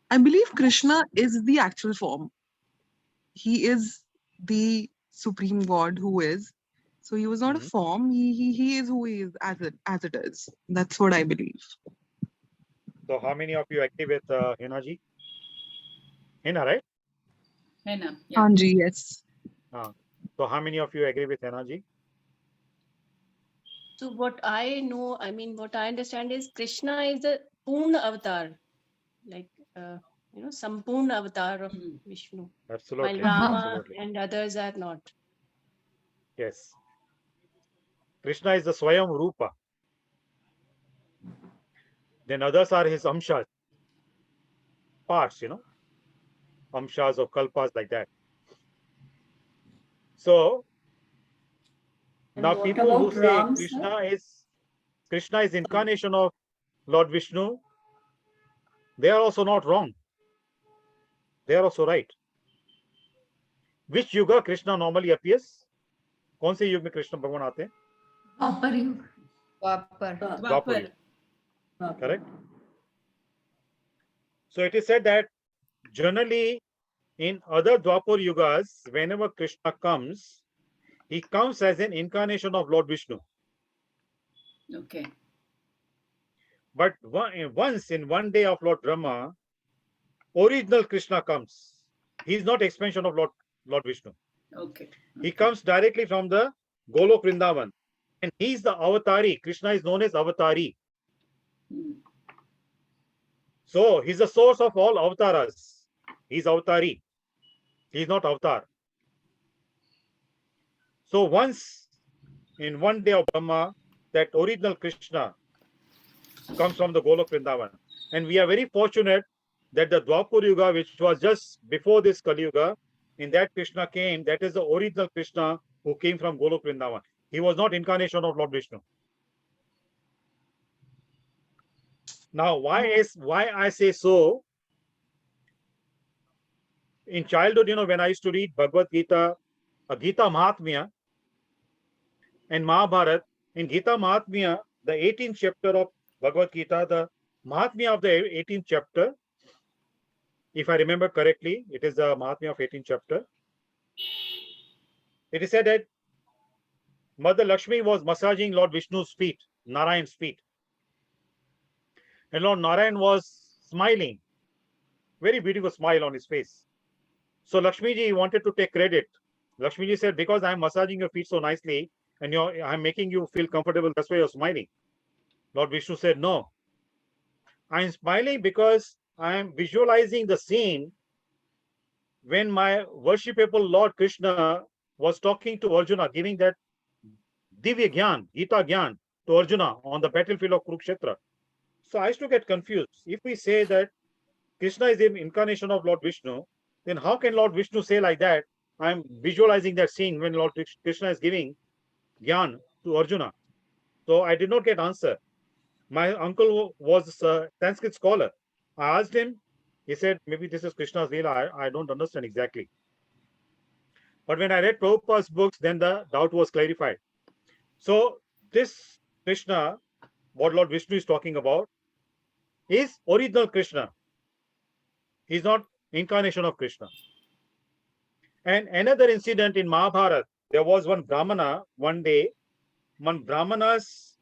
I believe Krishna is the actual form. He is the supreme God who is. So he was not a form. He is who he is as it is. That's what I believe. So how many of you agree with Hina ji? Hina, right? Hina, yeah. Anji, yes. So how many of you agree with Hina ji? So what I know, what I understand is Krishna is the Purna avatar, like Sampurna avatar of Vishnu. Absolutely. While Rama Absolutely. and others are not. Yes. Krishna is the Swayam Rupa. Then others are his amshas, parts, amshas or kalpas like that. So now people who say Krishna is incarnation of Lord Vishnu, they are also not wrong. They are also right. Which yuga Krishna normally appears? कौन से युग में कृष्ण भगवान आते हैं? Dwapar Yug. Dwapar Yuga. Correct. So it is said that generally in other Dwapar Yugas, whenever Krishna comes, he comes as an incarnation of Lord Vishnu. Okay. But once in one day of Lord Brahma, original Krishna comes. He is not expansion of Lord Vishnu. Okay. He comes directly from the Golok Vrindavan. And he is the avatari. Krishna is known as avatari. Hmm. So he's the source of all avataras. He's avatari. He's not avatar. So once in one day of Brahma, that original Krishna comes from the Golok Vrindavan. And we are very fortunate that the Dwapar Yuga, which was just before this Kali Yuga, in that Krishna came, that is the original Krishna who came from Golok Vrindavan. He was not incarnation of Lord Vishnu. Now, why I say so? In childhood, when I used to read Bhagavad Gita, Gita Mahatmya, and Mahabharat, in Gita Mahatmya, the 18th chapter of Bhagavad Gita, the Mahatmya of the 18th chapter, if I remember correctly, it is the Mahatmya of 18th chapter. It is said that Mother Lakshmi was massaging Lord Vishnu's feet, Narayan's feet. And Lord Narayan was smiling, very beautiful smile on his face. So Lakshmi ji wanted to take credit. Lakshmi ji said, because I am massaging your feet so nicely and I am making you feel comfortable, that's why you're smiling. Lord Vishnu said, no. I am smiling because I am visualizing the scene when my worshipable Lord Krishna was talking to Arjuna, giving that Divya Gyan, Gita Gyan to Arjuna on the battlefield of Kurukshetra. So I used to get confused. If we say that Krishna is the incarnation of Lord Vishnu, then how can Lord Vishnu say like that? I'm visualizing that scene when Lord Krishna is giving Gyan to Arjuna. So I did not get answer. My uncle was a Sanskrit scholar. I asked him, he said, maybe this is Krishna's Leela. I don't understand exactly. But when I read Prabhupada's books, then the doubt was clarified. So this Krishna, what Lord Vishnu is talking about, is original Krishna. He's not incarnation of Krishna. And another incident in Mahabharata, there was one Brahmana, one day, one Brahmana's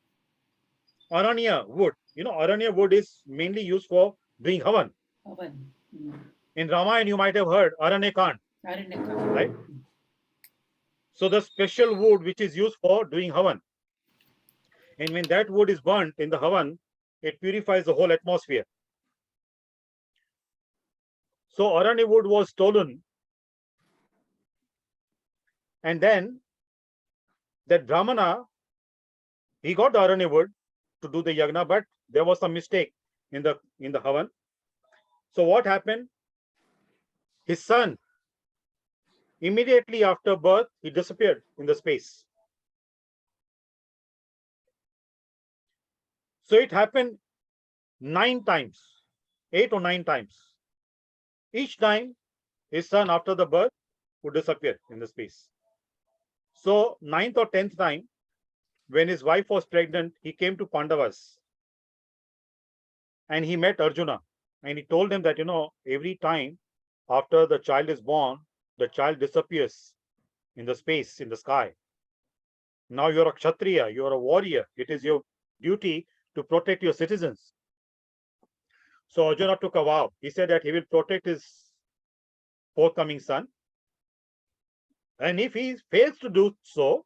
Aranya wood. Aranya wood is mainly used for doing Havan. Havan. Hmm. In Ramayana, you might have heard Aranya Kand, Aranyaka. right? So the special wood which is used for doing Havan. And when that wood is burnt in the Havan, it purifies the whole atmosphere. So Aranya wood was stolen. And then that Brahmana, he got the Aranya wood to do the yagna, but there was some mistake in the Havan. So what happened? His son, immediately after birth, he disappeared in the space. So it happened 9 times, 8 or 9 times. Each time, his son after the birth would disappear in the space. So 9th or 10th time, when his wife was pregnant, he came to Pandavas and he met Arjuna and he told him that, every time after the child is born, the child disappears in the space, in the sky. Now you're a Kshatriya, you're a warrior. It is your duty to protect your citizens. So Arjuna took a vow. He said that he will protect his forthcoming son. And if he fails to do so,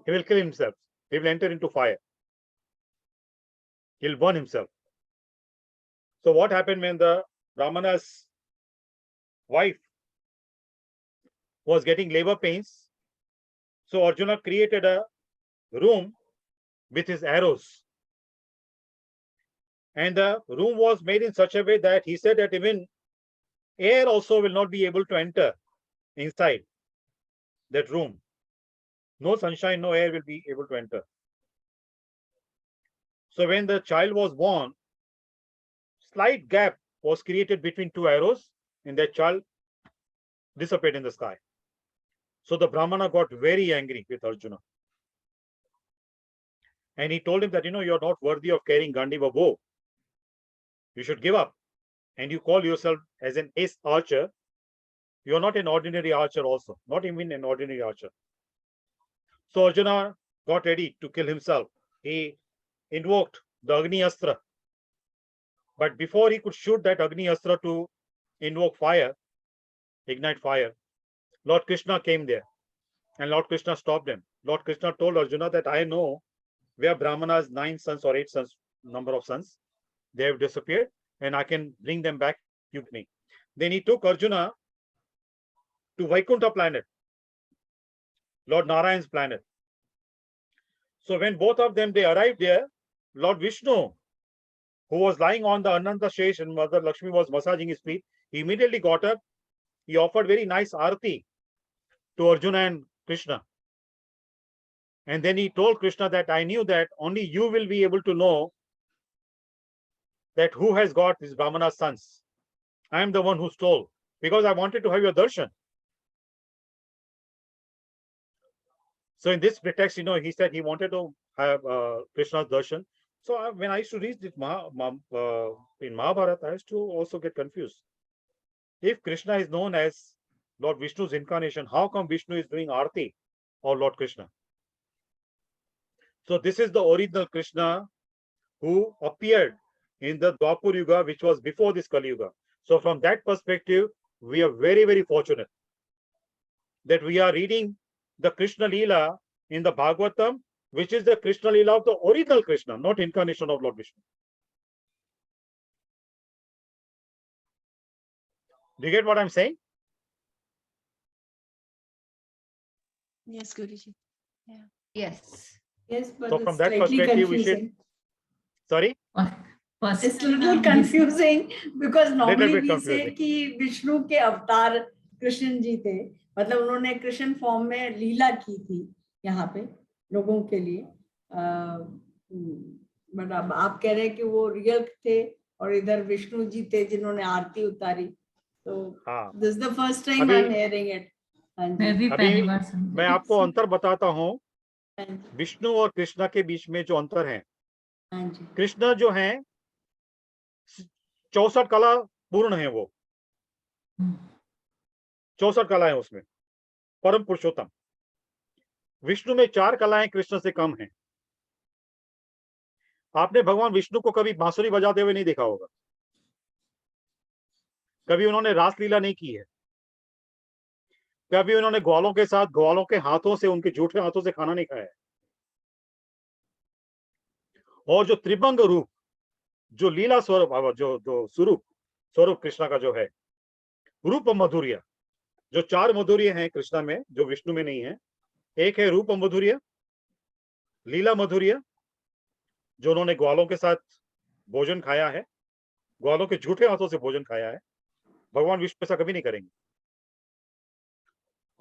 he will kill himself. He will enter into fire. He'll burn himself. So what happened when the Brahmana's wife was getting labor pains? So Arjuna created a room with his arrows. And the room was made in such a way that he said that even air also will not be able to enter inside that room. No sunshine, no air will be able to enter. So when the child was born, slight gap was created between 2 arrows and that child disappeared in the sky. So the Brahmana got very angry with Arjuna. And he told him that, you're not worthy of carrying Gandiva bow. You should give up. And you call yourself as an ace archer. You're not an ordinary archer also, not even an ordinary archer. So Arjuna got ready to kill himself. He invoked the Agni Astra. But before he could shoot that Agni Astra to invoke fire, ignite fire, Lord Krishna came there and Lord Krishna stopped him. Lord Krishna told Arjuna that I know where Brahmana's 9 sons or 8 sons, number of sons, they have disappeared and I can bring them back to me. Then he took Arjuna to Vaikuntha planet, Lord Narayan's planet. So when both of them, they arrived there, Lord Vishnu, who was lying on the Ananta Shesh and Mother Lakshmi was massaging his feet, he immediately got up. He offered very nice arati to Arjuna and Krishna. And then he told Krishna that I knew that only you will be able to know that who has got these Brahmana's sons. I am the one who stole because I wanted to have your darshan. So in this pretext, he said he wanted to have Krishna's darshan. So when I used to read this in Mahabharata, I used to also get confused. If Krishna is known as Lord Vishnu's incarnation, how come Vishnu is doing Arati or Lord Krishna? So this is the original Krishna who appeared in the Dwapar Yuga, which was before this Kali Yuga. So from that perspective, we are very, very fortunate that we are reading the Krishna Leela in the Bhagavatam, which is the Krishna Leela of the original Krishna, not incarnation of Lord Vishnu. Do you get what I'm saying? Yes, Guruji. Yes. Yes, but So it's from that slightly perspective, we should. confusing. Sorry? It's a little confusing because normally bit we say confusing. कि विष्णु के अवतार कृष्ण जी थे, मतलब उन्होंने Krishna form में लीला की थी यहाँ पे लोगों के लिए, बट अब आप कह रहे हैं कि वो रियल थे और इधर विष्णु जी थे जिन्होंने आरती उतारी, तो this is the first time I am hearing it. मैं भी पहली बार समझी. मैं आपको अंतर बताता हूँ विष्णु और कृष्णा के बीच में जो अंतर है. कृष्णा जो है 64 कला पूर्ण है, वो 64 कलाएं उसमें, परम पुरुषोत्तम. विष्णु में 4 कलाएं कृष्ण से कम हैं. आपने भगवान विष्णु को कभी बांसुरी बजाते हुए नहीं देखा होगा, कभी उन्होंने रासलीला नहीं की है, कभी उन्होंने ग्वालों के साथ ग्वालों के हाथों से, उनके झूठे हाथों से खाना नहीं खाया है. और जो त्रिभंग रूप, जो लीला स्वरूप, जो स्वरूप कृष्णा का जो है, रूप मधुर्य, जो 4 मधुर्य हैं कृष्णा में जो विष्णु में नहीं है. एक है रूप मधुर्य, लीला मधुर्य, जो उन्होंने ग्वालों के साथ भोजन खाया है, ग्वालों के झूठे हाथों से भोजन खाया है. भगवान विष्णु ऐसा कभी नहीं करेंगे.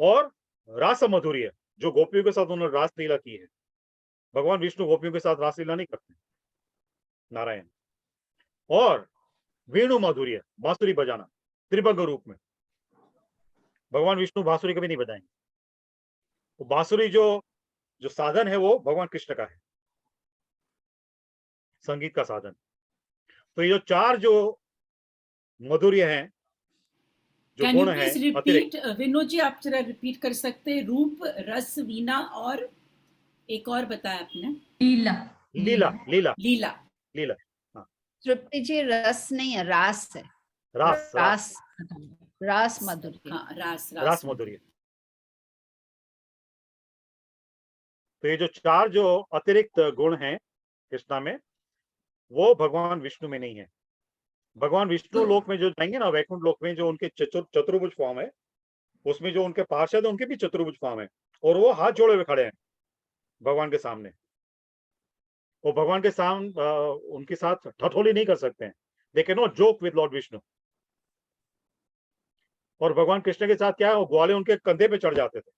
और रास मधुर्य, जो गोपियों के साथ उन्होंने रास लीला की है. भगवान विष्णु गोपियों के साथ रास लीला नहीं करते, नारायण. और वेणु माधुर्य, बांसुरी बजाना त्रिभंग रूप में. भगवान विष्णु बांसुरी कभी नहीं बजाएंगे. वो बांसुरी जो साधन है वो भगवान कृष्ण का है, संगीत का साधन. तो ये जो 4 जो मधुर्य हैं, जो गुण है. रिपीट विनोद जी, आप जरा रिपीट कर सकते हैं? रूप, रस, वीणा और एक और बताया आपने? लीला. लीला. लीला. लीला. तृप्ति जी रस नहीं है, रास है. रास मधुर्य. हाँ, रास मधुर्य. तो ये जो 4 जो अतिरिक्त गुण हैं कृष्णा में, वो भगवान विष्णु में नहीं है. भगवान विष्णु लोक में जो जाएंगे ना, वैकुंठ लोक में, जो उनके चतुर्भुज फॉर्म है, उसमें जो उनके पार्षद है उनके भी चतुर्भुज फॉर्म है, और वो हाथ जोड़े हुए खड़े हैं भगवान के सामने. वो भगवान के सामने उनके साथ ठठोली नहीं कर सकते हैं. They can not joke with Lord Vishnu. और भगवान कृष्ण के साथ क्या है, वो ग्वाले उनके कंधे पे चढ़ जाते थे.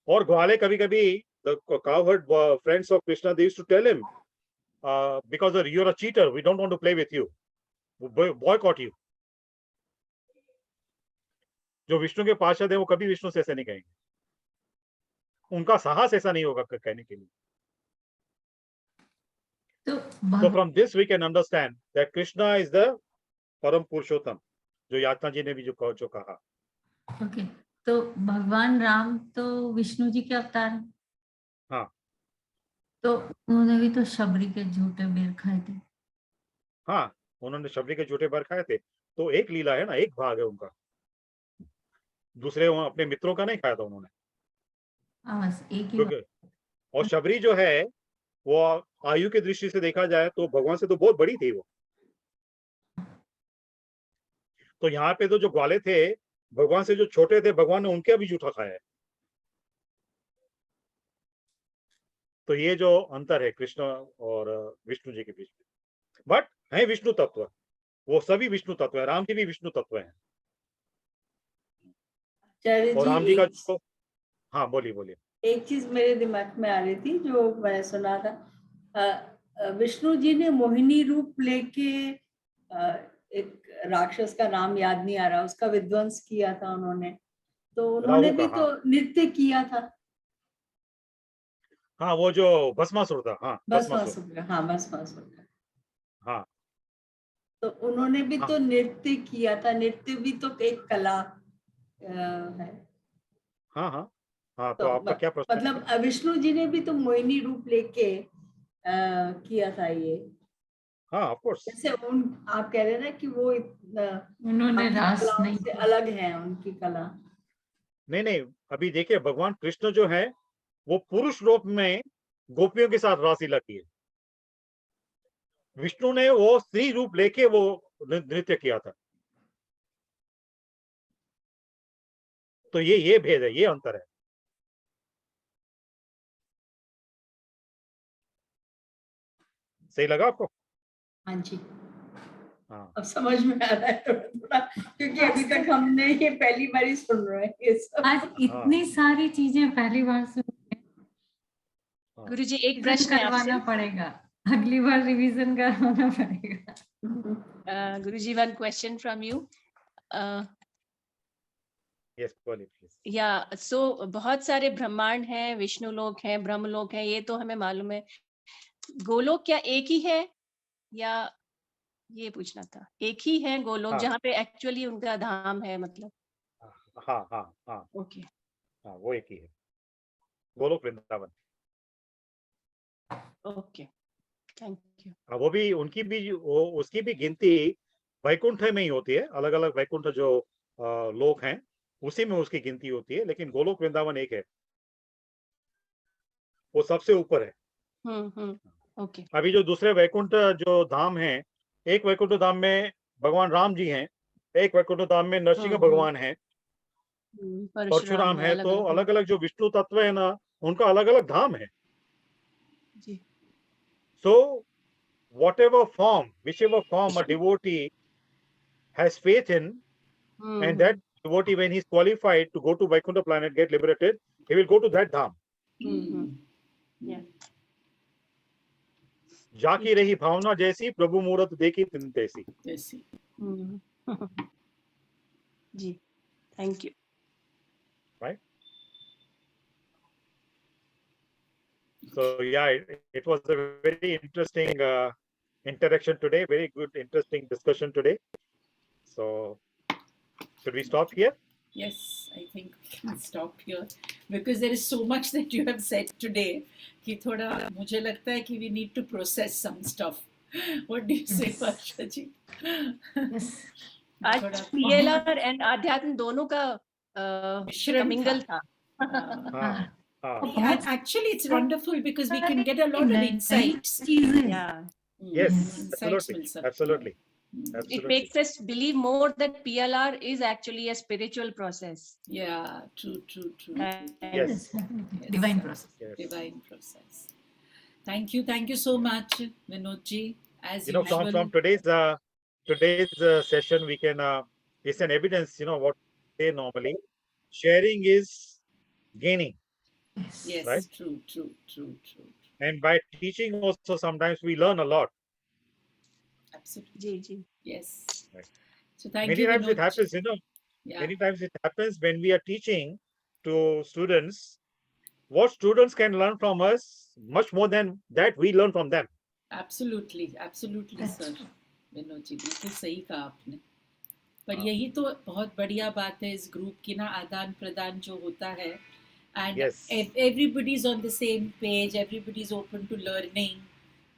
और ग्वाले कभी कभी the cowherd friends of Krishna, they used to tell him, because you're a cheater, we don't want to play with you, boycott you. जो विष्णु के पार्षद है वो कभी विष्णु से ऐसे नहीं कहेंगे, उनका साहस ऐसा नहीं होगा कहने के लिए. So from this we can understand that Krishna is the परम पुरुषोत्तम, जो यातना जी ने भी जो कहा. ओके, तो भगवान राम तो विष्णु जी के अवतार हैं. हाँ, तो उन्होंने भी तो शबरी के झूठे बेर खाए थे। हाँ, उन्होंने शबरी के झूठे बर खाए थे, तो एक लीला है ना, एक भाग है उनका, दूसरे अपने मित्रों का नहीं खाया था उन्होंने। हाँ, बस एक ही क्योंकि और शबरी जो है वो आयु की दृष्टि से देखा जाए तो भगवान से तो बहुत बड़ी थी वो। तो यहाँ पे तो जो ग्वाले थे भगवान से जो छोटे थे, भगवान ने उनके भी जूठा खाया है। तो ये जो अंतर है कृष्ण और विष्णु जी के बीच में, बट है विष्णु तत्व, वो सभी विष्णु तत्व है, राम जी भी विष्णु तत्व है। आचार्य और जी, राम जी का जो, हाँ बोलिए बोलिए। एक चीज मेरे दिमाग में आ रही थी जो मैंने सुना था, विष्णु जी ने मोहिनी रूप लेके एक राक्षस का नाम याद नहीं आ रहा, उसका विध्वंस किया था उन्होंने, तो उन्होंने राहु का, भी हाँ तो नृत्य किया था। हाँ, वो जो भस्मासुर था, हाँ भस्मासुर, भस्मासुर का, हाँ भस्मासुर का, हाँ तो उन्होंने भी हाँ तो नृत्य किया था। नृत्य भी तो एक कला है। हाँ हाँ हाँ। तो तो आपका क्या प्रश्न है? मतलब विष्णु जी ने भी तो मोहिनी रूप लेके किया था ये। हाँ ऑफ कोर्स। जैसे उन आप कह रहे हैं ना कि वो उन्होंने बाकी रास कलाओं नहीं से किया। अलग है उनकी कला। नहीं नहीं, अभी देखिए भगवान कृष्ण जो है वो पुरुष रूप में गोपियों के साथ रासलीला की है, विष्णु ने वो स्त्री रूप लेके वो नृत्य किया था। तो ये भेद है, ये अंतर है। सही लगा आपको? हाँ जी, हाँ अब समझ में आ रहा है थोड़ा थोड़ा, क्योंकि अभी तक हमने ये पहली बार ही सुन रहे हैं ये सब। आज इतनी सारी चीजें पहली बार सुन रहे हैं। हाँ। गुरुजी एक रिवीजन प्रश्न है करवाना आपसे। पड़ेगा, अगली बार रिवीजन करवाना पड़ेगा। गुरुजी, one question from you. Yes बोलिए प्लीज। या सो बहुत सारे ब्रह्मांड हैं, विष्णु लोक हैं, ब्रह्म लोक हैं, ये तो हमें मालूम है। गोलोक क्या एक ही है, या ये पूछना था, एक ही है गोलोक हाँ जहाँ पे एक्चुअली उनका धाम है, मतलब? हाँ हाँ हाँ ओके, हाँ, वो एक ही है, Golok Vrindavan. Okay, thank you. वो भी उनकी भी वो उसकी भी गिनती वैकुंठ में ही होती है, अलग अलग वैकुंठ जो लोक हैं उसी में उसकी गिनती होती है, लेकिन गोलोक वृंदावन एक है, वो सबसे ऊपर है। ओके। अभी जो दूसरे वैकुंठ जो धाम है, एक वैकुंठ धाम में भगवान राम जी हैं, एक वैकुंठ धाम में नरसिंह भगवान है, परशुराम परशुराम है, है। अलग तो अलग। अलग अलग जो विष्णु तत्व है ना, उनका अलग अलग धाम है। जी। सो whatever form, whichever form a devotee has faith in, and that devotee, when he's qualified to go to Vaikuntha planet, get liberated, he will go to that dham. Yeah. जाकी रही भावना जैसी, प्रभु मूरत देखी तिन तैसी। जैसी। जी, thank you. Right? So yeah, it was a very interesting interaction today, very good, interesting discussion today. So should we stop here? Yes, I think we can stop here because there is so much that you have said today कि थोड़ा मुझे लगता है कि we need to process some stuff. What do you say, Varsha ji? Yes. आज PLR and आध्यात्म दोनों का मिश्रण कमिंगल था। था। Actually, it's wonderful because we can get a lot of insights. Yeah. Yes, Insights absolutely, मिल सकते हैं। absolutely, It absolutely. makes us believe more that PLR is actually a spiritual process. Yeah, true. Yes, Divine process. yes. Divine process. Thank you so much, Vinod ji. As You know, usual. from today's session, we can it's an evidence. You know what they normally sharing is gaining, Yes, right? true. And by teaching also, sometimes we learn a lot. Absolutely. Ji. Yes. Right. So thank Many you, times Vinod. it happens, you know. Yeah. Many times it happens when we are teaching to students. What students can learn from us much more than that we learn from them. Absolutely, sir. Vinod ji बिल्कुल सही कहा आपने। पर यही तो बहुत बढ़िया बात है इस ग्रुप की ना, आदान प्रदान जो होता है and Yes. everybody's on the same page, everybody's open to learning.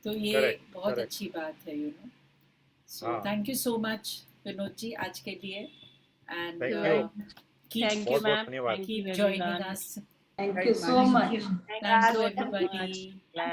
तो ये Correct, बहुत correct. अच्छी बात है, you know. So हाँ. thank you so much, Vinod ji, आज के लिए, and Thank you. keep Thank you, बहुत बहुत ma'am. धन्यवाद. Thank you, keep joining everyone. us. Thank Very you so much. much. Thank you, everybody. Glad